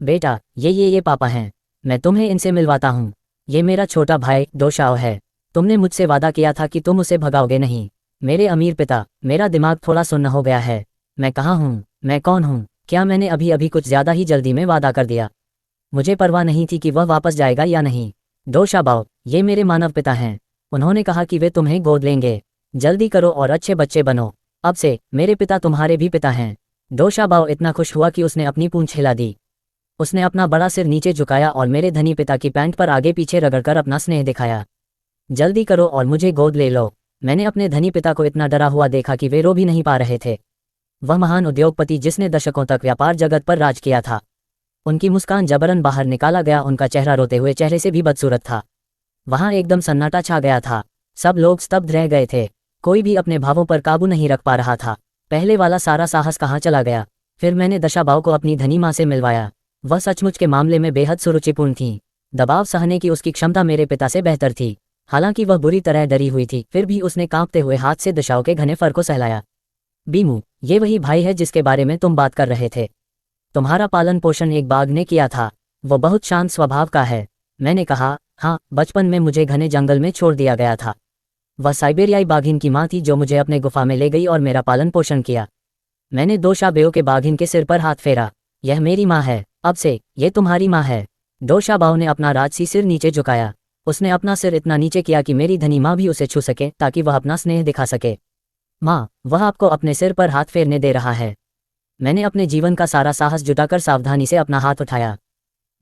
बेटा, ये पापा हैं। मैं तुम्हें इनसे मिलवाता हूँ। ये मेरा छोटा भाई दोशाओ है। तुमने मुझसे वादा किया था कि तुम उसे भगाओगे नहीं। मेरे अमीर पिता, मेरा दिमाग थोड़ा सुन्न हो गया है। मैं कहाँ हूँ? मैं कौन हूँ? क्या मैंने अभी अभी कुछ ज्यादा ही जल्दी में वादा कर दिया? मुझे परवाह नहीं थी कि वह वापस जाएगा या नहीं। दोशाबाओ, ये मेरे मानव पिता हैं। उन्होंने कहा कि वे तुम्हें गोद लेंगे। जल्दी करो और अच्छे बच्चे बनो। अब से मेरे पिता तुम्हारे भी पिता हैं। दोशाबाओ इतना खुश हुआ कि उसने अपनी पूंछ हिला दी। उसने अपना बड़ा सिर नीचे झुकाया और मेरे धनी पिता की पैंट पर आगे पीछे रगड़कर अपना स्नेह दिखाया। जल्दी करो और मुझे गोद ले लो। मैंने अपने धनी पिता को इतना डरा हुआ देखा कि वे रो भी नहीं पा रहे थे। वह महान उद्योगपति जिसने दशकों तक व्यापार जगत पर राज किया था। उनकी मुस्कान जबरन बाहर निकाला गया। उनका चेहरा रोते हुए चेहरे से भी बदसूरत था। वहां एकदम सन्नाटा छा गया था। सब लोग स्तब्ध रह गए थे। कोई भी अपने भावों पर काबू नहीं रख पा रहा था। पहले वाला सारा साहस कहाँ चला गया? फिर मैंने दशाबाओ को अपनी धनी माँ से मिलवाया। वह सचमुच के मामले में बेहद सुरुचिपूर्ण थी। दबाव सहने की उसकी क्षमता मेरे पिता से बेहतर थी। हालांकि वह बुरी तरह डरी हुई थी, फिर भी उसने कांपते हुए हाथ से दशाओ के घने फर को सहलाया। बीमू, ये वही भाई है जिसके बारे में तुम बात कर रहे थे। तुम्हारा पालन पोषण एक बाघ ने किया था। वो बहुत शांत स्वभाव का है। मैंने कहा, हाँ, बचपन में मुझे घने जंगल में छोड़ दिया गया था। वह साइबेरियाई बाघिन की माँ थी जो मुझे अपने गुफा में ले गई और मेरा पालन पोषण किया। मैंने दोशाबाओ के बाघिन के सिर पर हाथ फेरा। यह मेरी माँ है। अब से ये तुम्हारी माँ है। दोशाबाओ ने अपना राजसी सिर नीचे झुकाया। उसने अपना सिर इतना नीचे किया कि मेरी धनी माँ भी उसे छू सके ताकि वह अपना स्नेह दिखा सके। माँ, वह आपको अपने सिर पर हाथ फेरने दे रहा है। मैंने अपने जीवन का सारा साहस जुटाकर सावधानी से अपना हाथ उठाया।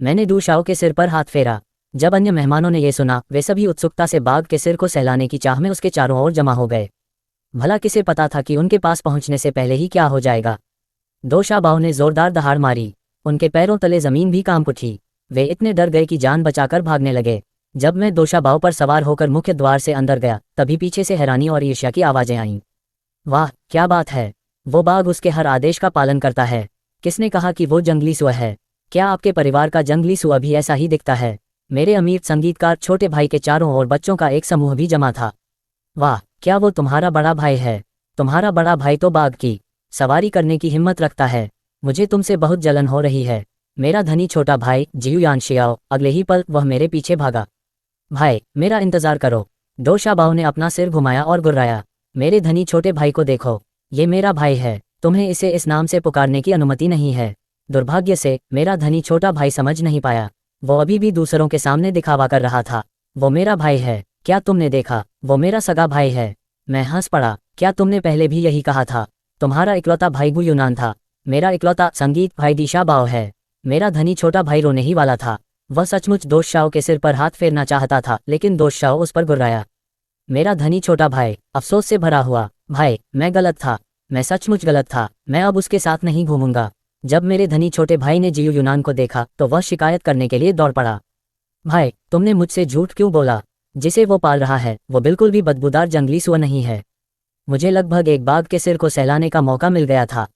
मैंने दोशाओ के सिर पर हाथ फेरा। जब अन्य मेहमानों ने यह सुना, वे सभी उत्सुकता से बाघ के सिर को सहलाने की चाह में उसके चारों ओर जमा हो गए। भला किसे पता था कि उनके पास पहुंचने से पहले ही क्या हो जाएगा। दोशाबाओ ने जोरदार दहाड़ मारी। उनके पैरों तले जमीन भी कांप उठी। वे इतने डर गए कि जान बचाकर भागने लगे। जब मैं दोशाबाओ पर सवार होकर मुख्य द्वार से अंदर गया, तभी पीछे से हैरानी और ईर्ष्या की आवाजें आईं। वाह, क्या बात है! वो बाघ उसके हर आदेश का पालन करता है। किसने कहा कि वो जंगली सुअर है? क्या आपके परिवार का जंगली सुअर भी ऐसा ही दिखता है? मेरे अमीर संगीतकार छोटे भाई के चारों ओर बच्चों का एक समूह भी जमा था। वाह, क्या वो तुम्हारा बड़ा भाई है? तुम्हारा बड़ा भाई तो बाघ की सवारी करने की हिम्मत रखता है। मुझे तुमसे बहुत जलन हो रही है। मेरा धनी छोटा भाई जियू यानशियाओ। अगले ही पल वह मेरे पीछे भागा। भाई, मेरा इंतजार करो। दोशाबाओ ने अपना सिर घुमाया और गुर्राया। मेरे धनी छोटे भाई को देखो, ये मेरा भाई है। तुम्हें इसे इस नाम से पुकारने की अनुमति नहीं है। दुर्भाग्य से मेरा धनी छोटा भाई समझ नहीं पाया। वो अभी भी दूसरों के सामने दिखावा कर रहा था। वो मेरा भाई है। क्या तुमने देखा? वो मेरा सगा भाई है। मैं हंस पड़ा। क्या तुमने पहले भी यही कहा था? तुम्हारा इकलौता भाई गु यूनान था। मेरा इकलौता संगीत भाई दिशाबाओ है। मेरा धनी छोटा भाई रोने ही वाला था। वह सचमुच दोशाओ के सिर पर हाथ फेरना चाहता था, लेकिन दोशाओ उस पर गुर्राया। मेरा धनी छोटा भाई अफसोस से भरा हुआ। भाई, मैं गलत था। मैं सचमुच गलत था। मैं अब उसके साथ नहीं घूमूंगा। जब मेरे धनी छोटे भाई ने जियू यूनान को देखा तो वह शिकायत करने के लिए दौड़ पड़ा। भाई, तुमने मुझसे झूठ क्यों बोला? जिसे वो पाल रहा है वो बिल्कुल भी बदबूदार जंगली सुअर नहीं है। मुझे लगभग एक बाघ के सिर को सहलाने का मौका मिल गया था।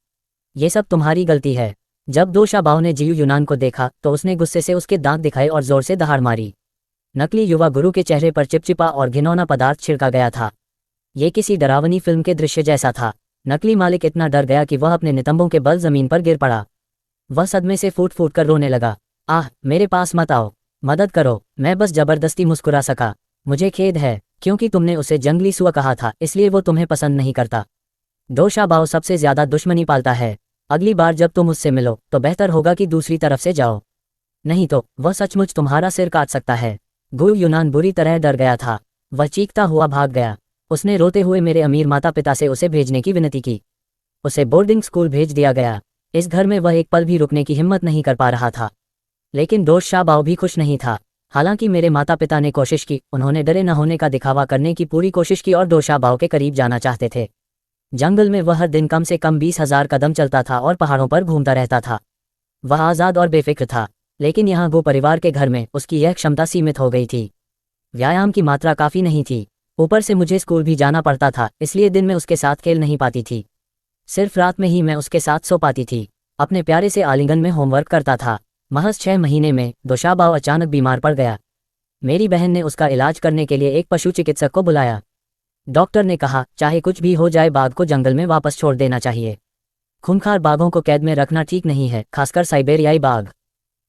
ये सब तुम्हारी गलती है। जब दोशाबाओ ने जियू यूनान को देखा तो उसने गुस्से से उसके दांत दिखाए और जोर से दहाड़ मारी। नकली युवा गुरु के चेहरे पर चिपचिपा और घिनौना पदार्थ छिड़का गया था। ये किसी डरावनी फिल्म के दृश्य जैसा था। नकली मालिक इतना डर गया कि वह अपने नितंबों के बल जमीन पर गिर पड़ा। वह सदमे से फूट फूट कर रोने लगा। आह, मेरे पास मत आओ, मदद करो। मैं बस जबरदस्ती मुस्कुरा सका। मुझे खेद है, क्योंकि तुमने उसे जंगली सुअर कहा था, इसलिए वो तुम्हें पसंद नहीं करता। दोशाबाओ सबसे ज्यादा दुश्मनी पालता है। अगली बार जब तुम उससे मिलो तो बेहतर होगा कि दूसरी तरफ से जाओ, नहीं तो वह सचमुच तुम्हारा सिर काट सकता है। गु यूनान बुरी तरह डर गया था। वह चीखता हुआ भाग गया। उसने रोते हुए मेरे अमीर माता पिता से उसे भेजने की विनती की। उसे बोर्डिंग स्कूल भेज दिया गया। इस घर में वह एक पल भी रुकने की हिम्मत नहीं कर पा रहा था। लेकिन दोशाबाओ भी खुश नहीं था। हालांकि मेरे माता पिता ने कोशिश की, उन्होंने डरे न होने का दिखावा करने की पूरी कोशिश की और दोशाबाओ के करीब जाना चाहते थे। जंगल में वह हर दिन कम से कम 20,000 कदम चलता था और पहाड़ों पर घूमता रहता था। वह आज़ाद और बेफिक्र था। लेकिन यहाँ गो परिवार के घर में उसकी यह क्षमता सीमित हो गई थी। व्यायाम की मात्रा काफ़ी नहीं थी। ऊपर से मुझे स्कूल भी जाना पड़ता था, इसलिए दिन में उसके साथ खेल नहीं पाती थी। सिर्फ रात में ही मैं उसके साथ सो पाती थी। अपने प्यारे से आलिंगन में होमवर्क करता था। महज 6 महीने में दोषा बाव अचानक बीमार पड़ गया। मेरी बहन ने उसका इलाज करने के लिए एक पशु चिकित्सक को बुलाया। डॉक्टर ने कहा, चाहे कुछ भी हो जाए बाघ को जंगल में वापस छोड़ देना चाहिए। खूंखार बाघों को कैद में रखना ठीक नहीं है, खासकर साइबेरियाई बाघ।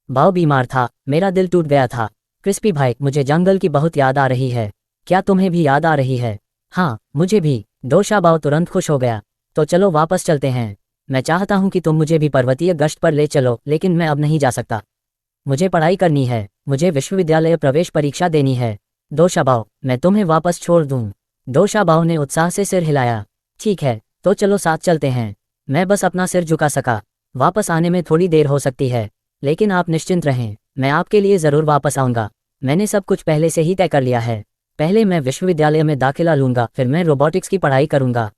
बाव बीमार था, मेरा दिल टूट गया था। क्रिस्पी भाई, मुझे जंगल की बहुत याद आ रही है। क्या तुम्हें भी याद आ रही है? हाँ, मुझे भी। दोषा बाव तुरंत खुश हो गया। तो चलो वापस चलते हैं। मैं चाहता हूँ कि तुम मुझे भी पर्वतीय गश्त पर ले चलो, लेकिन मैं अब नहीं जा सकता। मुझे पढ़ाई करनी है, मुझे विश्वविद्यालय प्रवेश परीक्षा देनी है। दोषा बाव, मैं तुम्हें वापस छोड़ दूँ। दोषा बाव ने उत्साह से सिर हिलाया। ठीक है, तो चलो साथ चलते हैं। मैं बस अपना सिर झुका सका। वापस आने में थोड़ी देर हो सकती है, लेकिन आप निश्चिंत रहें, मैं आपके लिए ज़रूर वापस आऊँगा। मैंने सब कुछ पहले से ही तय कर लिया है। पहले मैं विश्वविद्यालय में दाखिला लूँगा, फिर मैं रोबोटिक्स की पढ़ाई करूँगा।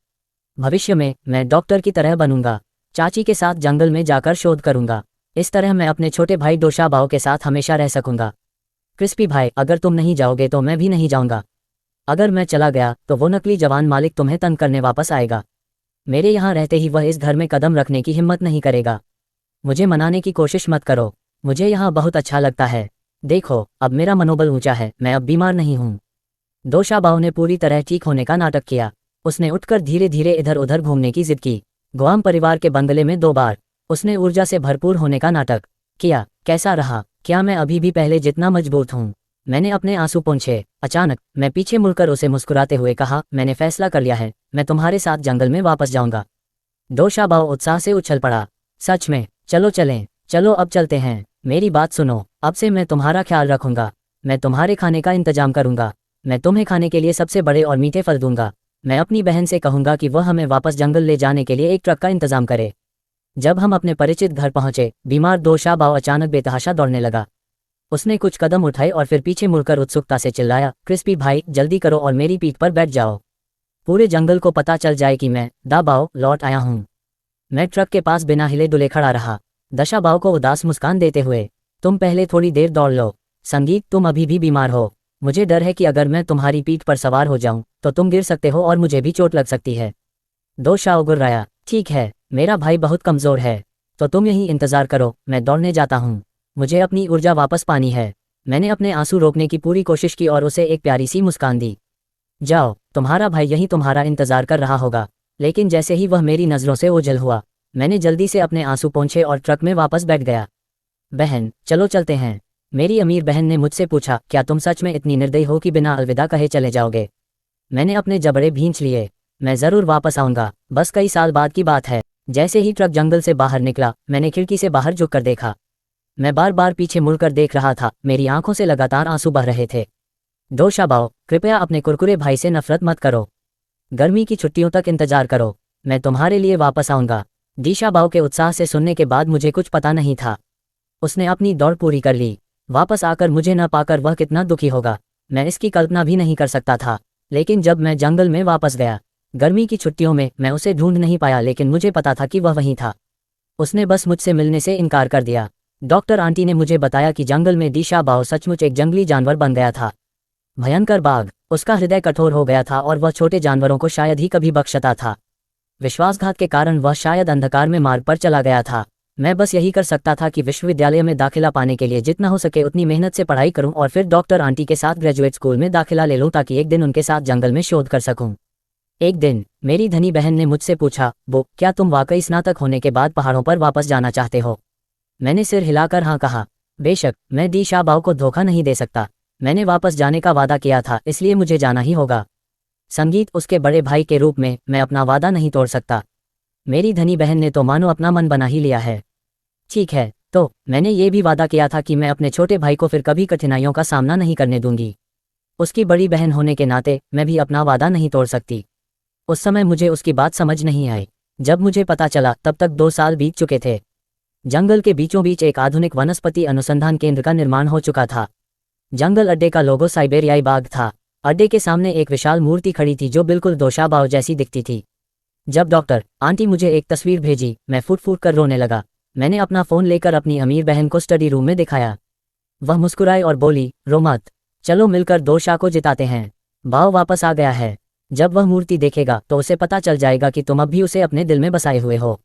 भविष्य में मैं डॉक्टर की तरह बनूंगा। चाची के साथ जंगल में जाकर शोध करूंगा। इस तरह मैं अपने छोटे भाई दोषा बाव के साथ हमेशा रह सकूंगा। क्रिस्पी भाई, अगर तुम नहीं जाओगे तो मैं भी नहीं जाऊंगा। अगर मैं चला गया तो वो नकली जवान मालिक तुम्हें तंग करने वापस आएगा। मेरे यहाँ रहते ही वह इस घर में कदम रखने की हिम्मत नहीं करेगा। मुझे मनाने की कोशिश मत करो, मुझे यहाँ बहुत अच्छा लगता है। देखो, अब मेरा मनोबल ऊंचा है, मैं अब बीमार नहीं हूँ। दोषा बाव ने पूरी तरह ठीक होने का नाटक किया। उसने उठकर धीरे धीरे इधर उधर घूमने की जिद की। गुआम परिवार के बंगले में 2 बार उसने ऊर्जा से भरपूर होने का नाटक किया। कैसा रहा? क्या मैं अभी भी पहले जितना मजबूत हूँ? मैंने अपने आंसू पोंछे। अचानक मैं पीछे मुड़कर उसे मुस्कुराते हुए कहा, मैंने फैसला कर लिया है, मैं तुम्हारे साथ जंगल में वापस जाऊंगा। दोषा बाव उत्साह से उछल पड़ा। सच में? चलो चलें, चलो अब चलते हैं। मेरी बात सुनो, अब से मैं तुम्हारा ख्याल रखूंगा। मैं तुम्हारे खाने का इंतजाम करूंगा। मैं तुम्हें खाने के लिए सबसे बड़े और मीठे फल दूंगा। मैं अपनी बहन से कहूंगा कि वह हमें वापस जंगल ले जाने के लिए एक ट्रक का इंतजाम करे। जब हम अपने परिचित घर पहुंचे, बीमार दोषा बाव अचानक बेतहाशा दौड़ने लगा। उसने कुछ कदम उठाए और फिर पीछे मुड़कर उत्सुकता से चिल्लाया, क्रिस्पी भाई, जल्दी करो और मेरी पीठ पर बैठ जाओ। पूरे जंगल को पता चल जाए कि मैं दा बाव लौट आया हूँ। मैं ट्रक के पास बिना हिले डुले खड़ा रहा, दशा बाव को उदास मुस्कान देते हुए। तुम पहले थोड़ी देर दौड़ लो। संगीत, तुम अभी भी बीमार हो। मुझे डर है कि अगर मैं तुम्हारी पीठ पर सवार हो जाऊं तो तुम गिर सकते हो और मुझे भी चोट लग सकती है। दोषा उगुर्राया। ठीक है, मेरा भाई बहुत कमजोर है, तो तुम यहीं इंतजार करो, मैं दौड़ने जाता हूँ। मुझे अपनी ऊर्जा वापस पानी है। मैंने अपने आंसू रोकने की पूरी कोशिश की और उसे एक प्यारी सी मुस्कान दी। जाओ, तुम्हारा भाई यहीं तुम्हारा इंतजार कर रहा होगा। लेकिन जैसे ही वह मेरी नज़रों से ओझल हुआ, मैंने जल्दी से अपने आंसू पोंछे और ट्रक में वापस बैठ गया। बहन, चलो चलते हैं। मेरी अमीर बहन ने मुझसे पूछा, क्या तुम सच में इतनी निर्दयी हो कि बिना अलविदा कहे चले जाओगे? मैंने अपने जबड़े भींच लिए। मैं ज़रूर वापस आऊँगा, बस कई साल बाद की बात है। जैसे ही ट्रक जंगल से बाहर निकला, मैंने खिड़की से बाहर झुककर देखा। मैं बार बार पीछे मुड़कर देख रहा था, मेरी आंखों से लगातार आंसू बह रहे थे। दोषा बाव, कृपया अपने कुरकुरे भाई से नफरत मत करो। गर्मी की छुट्टियों तक इंतजार करो, मैं तुम्हारे लिए वापस आऊँगा। दिशा बाव के उत्साह से सुनने के बाद मुझे कुछ पता नहीं था। उसने अपनी दौड़ पूरी कर ली। वापस आकर मुझे न पाकर वह कितना दुखी होगा, मैं इसकी कल्पना भी नहीं कर सकता था। लेकिन जब मैं जंगल में वापस गया, गर्मी की छुट्टियों में, मैं उसे ढूंढ नहीं पाया, लेकिन मुझे पता था कि वह वहीं था। उसने बस मुझसे मिलने से इनकार कर दिया। डॉक्टर आंटी ने मुझे बताया कि जंगल में दिशा बाव सचमुच एक जंगली जानवर बन गया था। भयंकर बाघ। उसका हृदय कठोर हो गया था और वह छोटे जानवरों को शायद ही कभी बख्शता था। विश्वासघात के कारण वह शायद अंधकार में मार्ग पर चला गया था। मैं बस यही कर सकता था कि विश्वविद्यालय में दाखिला पाने के लिए जितना हो सके उतनी मेहनत से पढ़ाई करूं और फिर डॉक्टर आंटी के साथ ग्रेजुएट स्कूल में दाखिला ले लूं, ताकि एक दिन उनके साथ जंगल में शोध कर सकूं। एक दिन मेरी धनी बहन ने मुझसे पूछा, वो, क्या तुम वाकई स्नातक होने के बाद पहाड़ों पर वापस जाना चाहते हो? मैंने सिर हिलाकर हाँ कहा। बेशक, मैं दिशा बाव को धोखा नहीं दे सकता। मैंने वापस जाने का वादा किया था, इसलिए मुझे जाना ही होगा। संगीत, उसके बड़े भाई के रूप में मैं अपना वादा नहीं तोड़ सकता। मेरी धनी बहन ने तो मानो अपना मन बना ही लिया है। ठीक है, तो मैंने ये भी वादा किया था कि मैं अपने छोटे भाई को फिर कभी कठिनाइयों का सामना नहीं करने दूंगी। उसकी बड़ी बहन होने के नाते मैं भी अपना वादा नहीं तोड़ सकती। उस समय मुझे उसकी बात समझ नहीं आई। जब मुझे पता चला तब तक 2 साल बीत चुके थे। जंगल के बीचों बीच एक आधुनिक वनस्पति अनुसंधान केंद्र का निर्माण हो चुका था। जंगल अड्डे का लोगो साइबेरियाई बाघ था। अड्डे के सामने एक विशाल मूर्ति खड़ी थी जो बिल्कुल दोषा बाव जैसी दिखती थी। जब डॉक्टर आंटी मुझे एक तस्वीर भेजी, मैं फूट फूट कर रोने लगा। मैंने अपना फ़ोन लेकर अपनी अमीर बहन को स्टडी रूम में दिखाया। वह मुस्कुराई और बोली, रो मत, चलो मिलकर दोषा को जिताते हैं। बाव वापस आ गया है। जब वह मूर्ति देखेगा तो उसे पता चल जाएगा कि तुम अब भी उसे अपने दिल में बसाए हुए हो।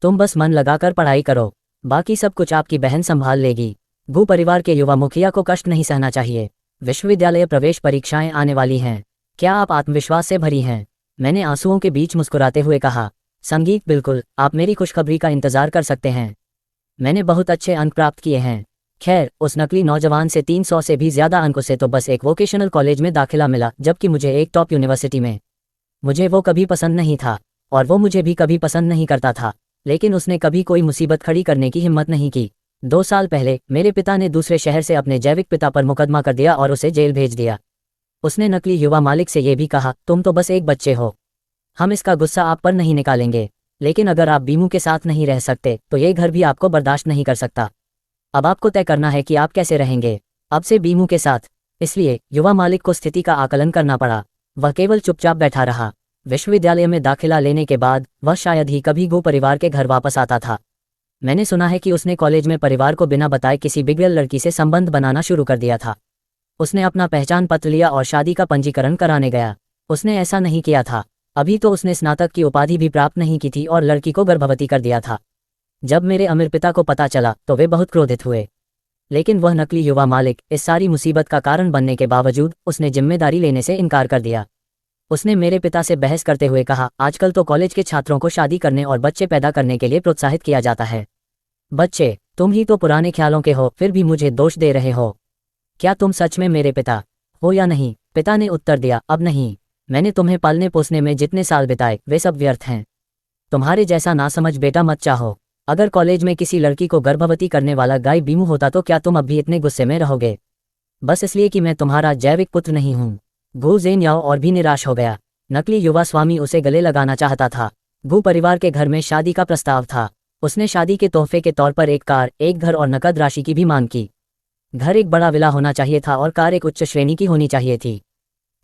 तुम बस मन लगाकर पढ़ाई करो, बाकी सब कुछ आपकी बहन संभाल लेगी। गू परिवार के युवा मुखिया को कष्ट नहीं सहना चाहिए। विश्वविद्यालय प्रवेश परीक्षाएं आने वाली हैं, क्या आप आत्मविश्वास से भरी हैं? मैंने आंसुओं के बीच मुस्कुराते हुए कहा। संगीत, बिल्कुल, आप मेरी खुशखबरी का इंतजार कर सकते हैं। मैंने बहुत अच्छे अंक प्राप्त किए हैं। खैर, उस नकली नौजवान से 300 से भी ज्यादा अंक, उसे तो बस एक वोकेशनल कॉलेज में दाखिला मिला, जबकि मुझे एक टॉप यूनिवर्सिटी में। मुझे वो कभी पसंद नहीं था और वो मुझे भी कभी पसंद नहीं करता था, लेकिन उसने कभी कोई मुसीबत खड़ी करने की हिम्मत नहीं की। 2 साल पहले मेरे पिता ने दूसरे शहर से अपने जैविक पिता पर मुकदमा कर दिया और उसे जेल भेज दिया। उसने नकली युवा मालिक से यह भी कहा, तुम तो बस एक बच्चे हो, हम इसका गुस्सा आप पर नहीं निकालेंगे, लेकिन अगर आप बीमू के साथ नहीं रह सकते तो ये घर भी आपको बर्दाश्त नहीं कर सकता। अब आपको तय करना है कि आप कैसे रहेंगे, अब से बीमू के साथ। इसलिए युवा मालिक को स्थिति का आकलन करना पड़ा। वह केवल चुपचाप बैठा रहा। विश्वविद्यालय में दाखिला लेने के बाद वह शायद ही कभी गो परिवार के घर वापस आता था। मैंने सुना है कि उसने कॉलेज में परिवार को बिना बताए किसी बिगड़ल लड़की से संबंध बनाना शुरू कर दिया था। उसने अपना पहचान पत्र लिया और शादी का पंजीकरण कराने गया। उसने ऐसा नहीं किया था, अभी तो उसने स्नातक की उपाधि भी प्राप्त नहीं की थी और लड़की को गर्भवती कर दिया था। जब मेरे अमीर पिता को पता चला तो वे बहुत क्रोधित हुए, लेकिन वह नकली युवा मालिक इस सारी मुसीबत का कारण बनने के बावजूद उसने जिम्मेदारी लेने से इनकार कर दिया। उसने मेरे पिता से बहस करते हुए कहा, आजकल तो कॉलेज के छात्रों को शादी करने और बच्चे पैदा करने के लिए प्रोत्साहित किया जाता है। बच्चे, तुम ही तो पुराने ख्यालों के हो, फिर भी मुझे दोष दे रहे हो। क्या तुम सच में मेरे पिता हो या नहीं? पिता ने उत्तर दिया, अब नहीं। मैंने तुम्हें पालने पोसने में जितने साल बिताए वे सब व्यर्थ हैं। तुम्हारे जैसा नासमझ बेटा मत चाहो। अगर कॉलेज में किसी लड़की को गर्भवती करने वाला गाय बीमू होता तो क्या तुम अब भी इतने गुस्से में रहोगे, बस इसलिए कि मैं तुम्हारा जैविक पुत्र नहीं हूँ? गू ज़ेनयाओ और भी निराश हो गया। नकली युवा स्वामी उसे गले लगाना चाहता था। गू परिवार के घर में शादी का प्रस्ताव था। उसने शादी के तोहफे के तौर पर एक कार, एक घर और नकद राशि की भी मांग की। घर एक बड़ा विला होना चाहिए था और कार एक उच्च श्रेणी की होनी चाहिए थी।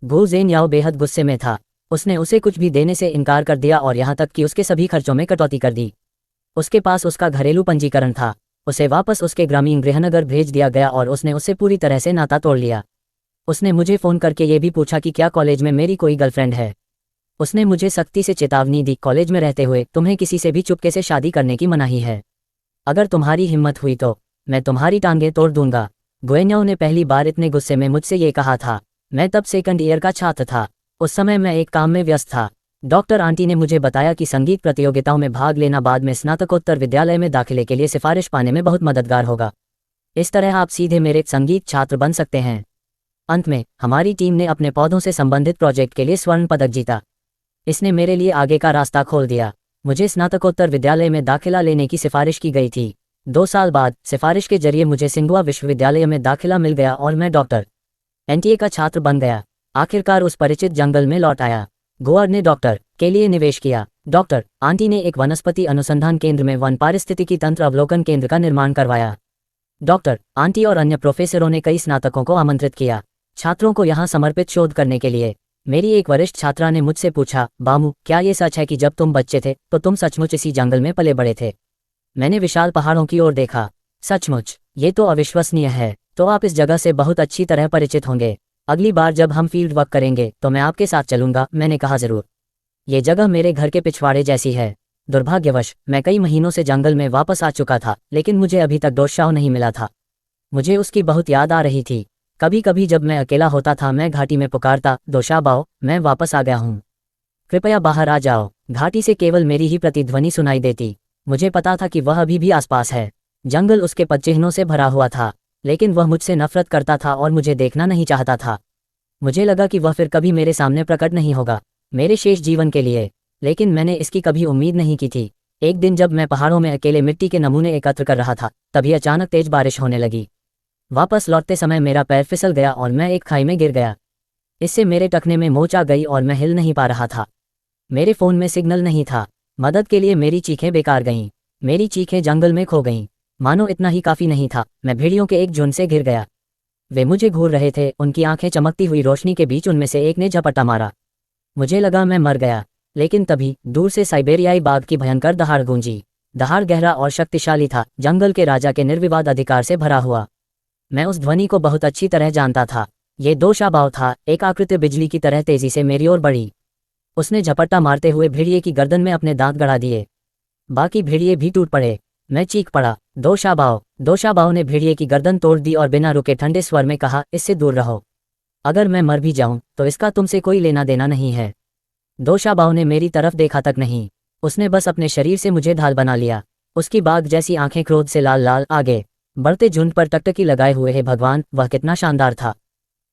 गू ज़ेनयाओ बेहद गुस्से में था। उसने उसे कुछ भी देने से इनकार कर दिया और यहाँ तक कि उसके सभी खर्चों में कटौती कर दी। उसके पास उसका घरेलू पंजीकरण था, उसे वापस उसके ग्रामीण गृहनगर भेज दिया गया और उसने उससे पूरी तरह से नाता तोड़ लिया। उसने मुझे फ़ोन करके ये भी पूछा कि क्या कॉलेज में मेरी कोई गर्लफ्रेंड है। उसने मुझे सख्ती से चेतावनी दी, कॉलेज में रहते हुए तुम्हें किसी से भी चुपके से शादी करने की मनाही है। अगर तुम्हारी हिम्मत हुई तो मैं तुम्हारी टांगें तोड़ दूंगा। गुएन्याओ ने पहली बार इतने गुस्से में मुझसे ये कहा था। मैं तब सेकंड ईयर का छात्र था। उस समय मैं एक काम में व्यस्त था। डॉक्टर आंटी ने मुझे बताया कि संगीत प्रतियोगिताओं में भाग लेना बाद में स्नातकोत्तर विद्यालय में दाखिले के लिए सिफारिश पाने में बहुत मददगार होगा। इस तरह आप सीधे मेरे संगीत छात्र बन सकते हैं। अंत में हमारी टीम ने अपने पौधों से संबंधित प्रोजेक्ट के लिए स्वर्ण पदक जीता। इसने मेरे लिए आगे का रास्ता खोल दिया। मुझे स्नातकोत्तर विद्यालय में दाखिला लेने की सिफारिश की गई थी। 2 साल बाद सिफारिश के जरिए मुझे सिंघुआ विश्वविद्यालय में दाखिला मिल गया और मैं डॉक्टर एनटीए का छात्र बन गया। आखिरकार उस परिचित जंगल में लौट आया। गोअर ने डॉक्टर के लिए निवेश किया। डॉक्टर आंटी ने एक वनस्पति अनुसंधान केंद्र में वन पारिस्थितिकी तंत्र अवलोकन केंद्र का निर्माण करवाया। डॉक्टर आंटी और अन्य प्रोफेसरों ने कई स्नातकों को आमंत्रित किया छात्रों को यहाँ समर्पित शोध करने के लिए। मेरी एक वरिष्ठ छात्रा ने मुझसे पूछा, बामू, क्या ये सच है कि जब तुम बच्चे थे तो तुम सचमुच इसी जंगल में पले बड़े थे? मैंने विशाल पहाड़ों की ओर देखा। सचमुच, ये तो अविश्वसनीय है। तो आप इस जगह से बहुत अच्छी तरह परिचित होंगे। अगली बार जब हम फील्ड वर्क करेंगे तो मैं आपके साथ चलूंगा। मैंने कहा, जरूर। ये जगह मेरे घर के पिछवाड़े जैसी है। दुर्भाग्यवश मैं कई महीनों से जंगल में वापस आ चुका था, लेकिन मुझे अभी तक डोशाओ नहीं मिला था। मुझे उसकी बहुत याद आ रही थी। कभी कभी जब मैं अकेला होता था मैं घाटी में पुकारता, दोशाबाओ, मैं वापस आ गया हूँ, कृपया बाहर आ जाओ। घाटी से केवल मेरी ही प्रतिध्वनि सुनाई देती। मुझे पता था कि वह अभी भी आसपास है। जंगल उसके पदचिह्नों से भरा हुआ था, लेकिन वह मुझसे नफरत करता था और मुझे देखना नहीं चाहता था। मुझे लगा कि वह फिर कभी मेरे सामने प्रकट नहीं होगा मेरे शेष जीवन के लिए, लेकिन मैंने इसकी कभी उम्मीद नहीं की थी। एक दिन जब मैं पहाड़ों में अकेले मिट्टी के नमूने एकत्र कर रहा था, तभी अचानक तेज बारिश होने लगी। वापस लौटते समय मेरा पैर फिसल गया और मैं एक खाई में गिर गया। इससे मेरे टखने में मोच आ गई और मैं हिल नहीं पा रहा था। मेरे फ़ोन में सिग्नल नहीं था। मदद के लिए मेरी चीखें बेकार गईं। मेरी चीखें जंगल में खो गईं। मानो इतना ही काफ़ी नहीं था, मैं भेड़ियों के एक झुंड से घिर गया। वे मुझे घूर रहे थे, उनकी आंखें चमकती हुई रोशनी के बीच उनमें से एक ने झपट्टा मारा। मुझे लगा मैं मर गया, लेकिन तभी दूर से साइबेरियाई बाघ की भयंकर दहाड़ गूंजी। दहाड़ गहरा और शक्तिशाली था, जंगल के राजा के निर्विवाद अधिकार से भरा हुआ। मैं उस ध्वनि को बहुत अच्छी तरह जानता था। ये दोशाबाओ था। एक आकृति बिजली की तरह तेजी से मेरी ओर बढ़ी। उसने झपट्टा मारते हुए भेड़िए की गर्दन में अपने दांत गड़ा दिए। बाकी भेड़िए भी टूट पड़े। मैं चीख पड़ा, दो शाबाओ। दो शाबाओं ने भेड़िए की गर्दन तोड़ दी और बिना रुके ठंडे स्वर में कहा, इससे दूर रहो। अगर मैं मर भी जाऊं तो इसका तुमसे कोई लेना देना नहीं है। दो शाबाओं ने मेरी तरफ देखा तक नहीं, उसने बस अपने शरीर से मुझे ढाल बना लिया। उसकी बाघ जैसी आंखें क्रोध से लाल लाल। आगे बढ़ते झुंड पर टकटकी लगाए हुए है भगवान, वह कितना शानदार था।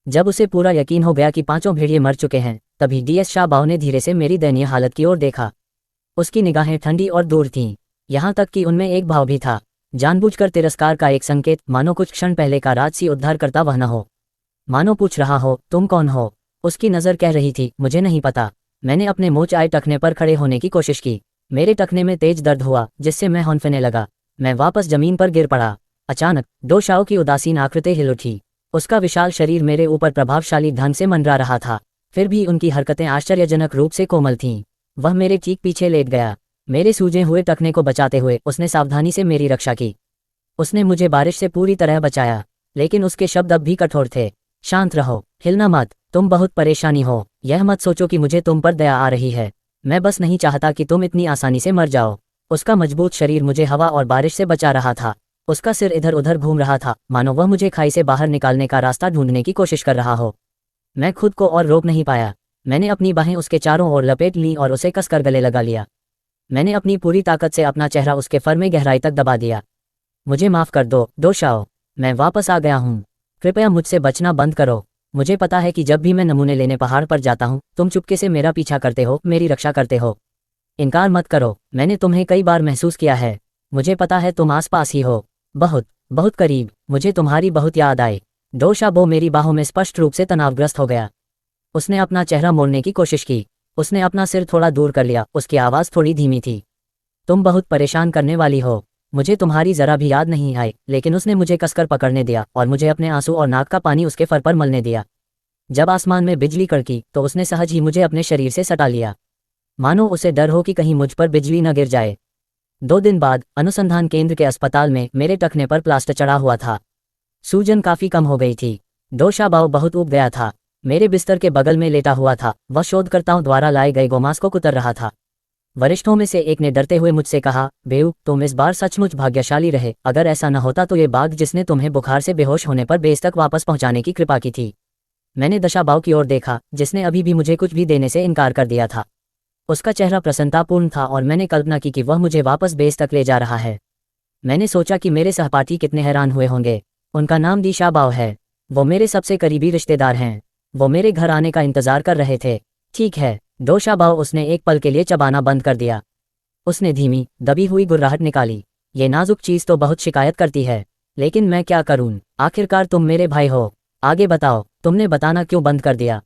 जब उसे पूरा यकीन हो गया कि पांचों भेड़िए मर चुके हैं, तभी डीएस शाबाओ ने धीरे से मेरी दयनीय हालत की ओर देखा। उसकी निगाहें ठंडी और दूर थीं, यहाँ तक कि उनमें एक भाव भी था, जानबूझकर तिरस्कार का एक संकेत, मानो कुछ क्षण पहले का राजसी उद्धार करता वह न हो। मानो पूछ रहा हो, तुम कौन हो? उसकी नज़र कह रही थी, मुझे नहीं पता। मैंने अपने मोच आए टखने पर खड़े होने की कोशिश की। मेरे टखने में तेज दर्द हुआ, जिससे मैं हौंफने लगा। मैं वापस जमीन पर गिर पड़ा। अचानक डो शाओ की उदासीन आकृति हिल उठी। उसका विशाल शरीर मेरे ऊपर प्रभावशाली ढंग से मंडरा रहा था, फिर भी उनकी हरकतें आश्चर्यजनक रूप से कोमल थीं। वह मेरे ठीक पीछे लेट गया। मेरे सूजे हुए टखने को बचाते हुए उसने सावधानी से मेरी रक्षा की। उसने मुझे बारिश से पूरी तरह बचाया, लेकिन उसके शब्द अब भी कठोर थे। शांत रहो, हिलना मत, तुम बहुत परेशानी हो। यह मत सोचो कि मुझे तुम पर दया आ रही है। मैं बस नहीं चाहता कि तुम इतनी आसानी से मर जाओ। उसका मजबूत शरीर मुझे हवा और बारिश से बचा रहा था। उसका सिर इधर उधर घूम रहा था, मानो वह मुझे खाई से बाहर निकालने का रास्ता ढूंढने की कोशिश कर रहा हो। मैं खुद को और रोक नहीं पाया। मैंने अपनी बाहें उसके चारों ओर लपेट लीं और उसे कसकर गले लगा लिया। मैंने अपनी पूरी ताकत से अपना चेहरा उसके फर में गहराई तक दबा दिया। मुझे माफ कर दो, दो शाओ। मैं वापस आ गया हूँ। कृपया मुझसे बचना बंद करो। मुझे पता है कि जब भी मैं नमूने लेने पहाड़ पर जाता हूँ, तुम चुपके से मेरा पीछा करते हो, मेरी रक्षा करते हो। इनकार मत करो, मैंने तुम्हें कई बार महसूस किया है। मुझे पता है तुम आसपास ही हो, बहुत बहुत करीब। मुझे तुम्हारी बहुत याद आई। दो शाबो मेरी बाहों में स्पष्ट रूप से तनावग्रस्त हो गया। उसने अपना चेहरा मोड़ने की कोशिश की। उसने अपना सिर थोड़ा दूर कर लिया। उसकी आवाज़ थोड़ी धीमी थी। तुम बहुत परेशान करने वाली हो। मुझे तुम्हारी जरा भी याद नहीं आई। लेकिन उसने मुझे कसकर पकड़ने दिया और मुझे अपने आंसू और नाक का पानी उसके फर पर मलने दिया। जब आसमान में बिजली कड़की तो उसने सहज ही मुझे अपने शरीर से सटा लिया, मानो उसे डर हो कि कहीं मुझ पर बिजली न गिर जाए। 2 दिन बाद अनुसंधान केंद्र के अस्पताल में मेरे टखने पर प्लास्टर चढ़ा हुआ था। सूजन काफी कम हो गई थी। दो शाबाओ बहुत ऊब गया था। मेरे बिस्तर के बगल में लेटा हुआ था। वह शोधकर्ताओं द्वारा लाए गए गोमांस को कुतर रहा था। वरिष्ठों में से एक ने डरते हुए मुझसे कहा, बेऊ, तुम इस बार सचमुच भाग्यशाली रहे। अगर ऐसा न होता तो ये बाघ जिसने तुम्हें बुखार से बेहोश होने पर बेस तक वापस पहुंचाने की कृपा की थी। मैंने दशाबाओ की ओर देखा, जिसने अभी भी मुझे कुछ भी देने से इनकार कर दिया था। उसका चेहरा प्रसन्नतापूर्ण था और मैंने कल्पना की कि वह मुझे वापस बेस तक ले जा रहा है। मैंने सोचा कि मेरे सहपाठी कितने हैरान हुए होंगे। उनका नाम दी शाबाओ है। वो मेरे सबसे करीबी रिश्तेदार हैं। वो मेरे घर आने का इंतजार कर रहे थे। ठीक है, दो शाबाओ। उसने एक पल के लिए चबाना बंद कर दिया। उसने धीमी दबी हुई गुर्राहट निकाली। ये नाजुक चीज तो बहुत शिकायत करती है, लेकिन मैं क्या करूं? आखिरकार तुम मेरे भाई हो। आगे बताओ, तुमने बताना क्यों बंद कर दिया?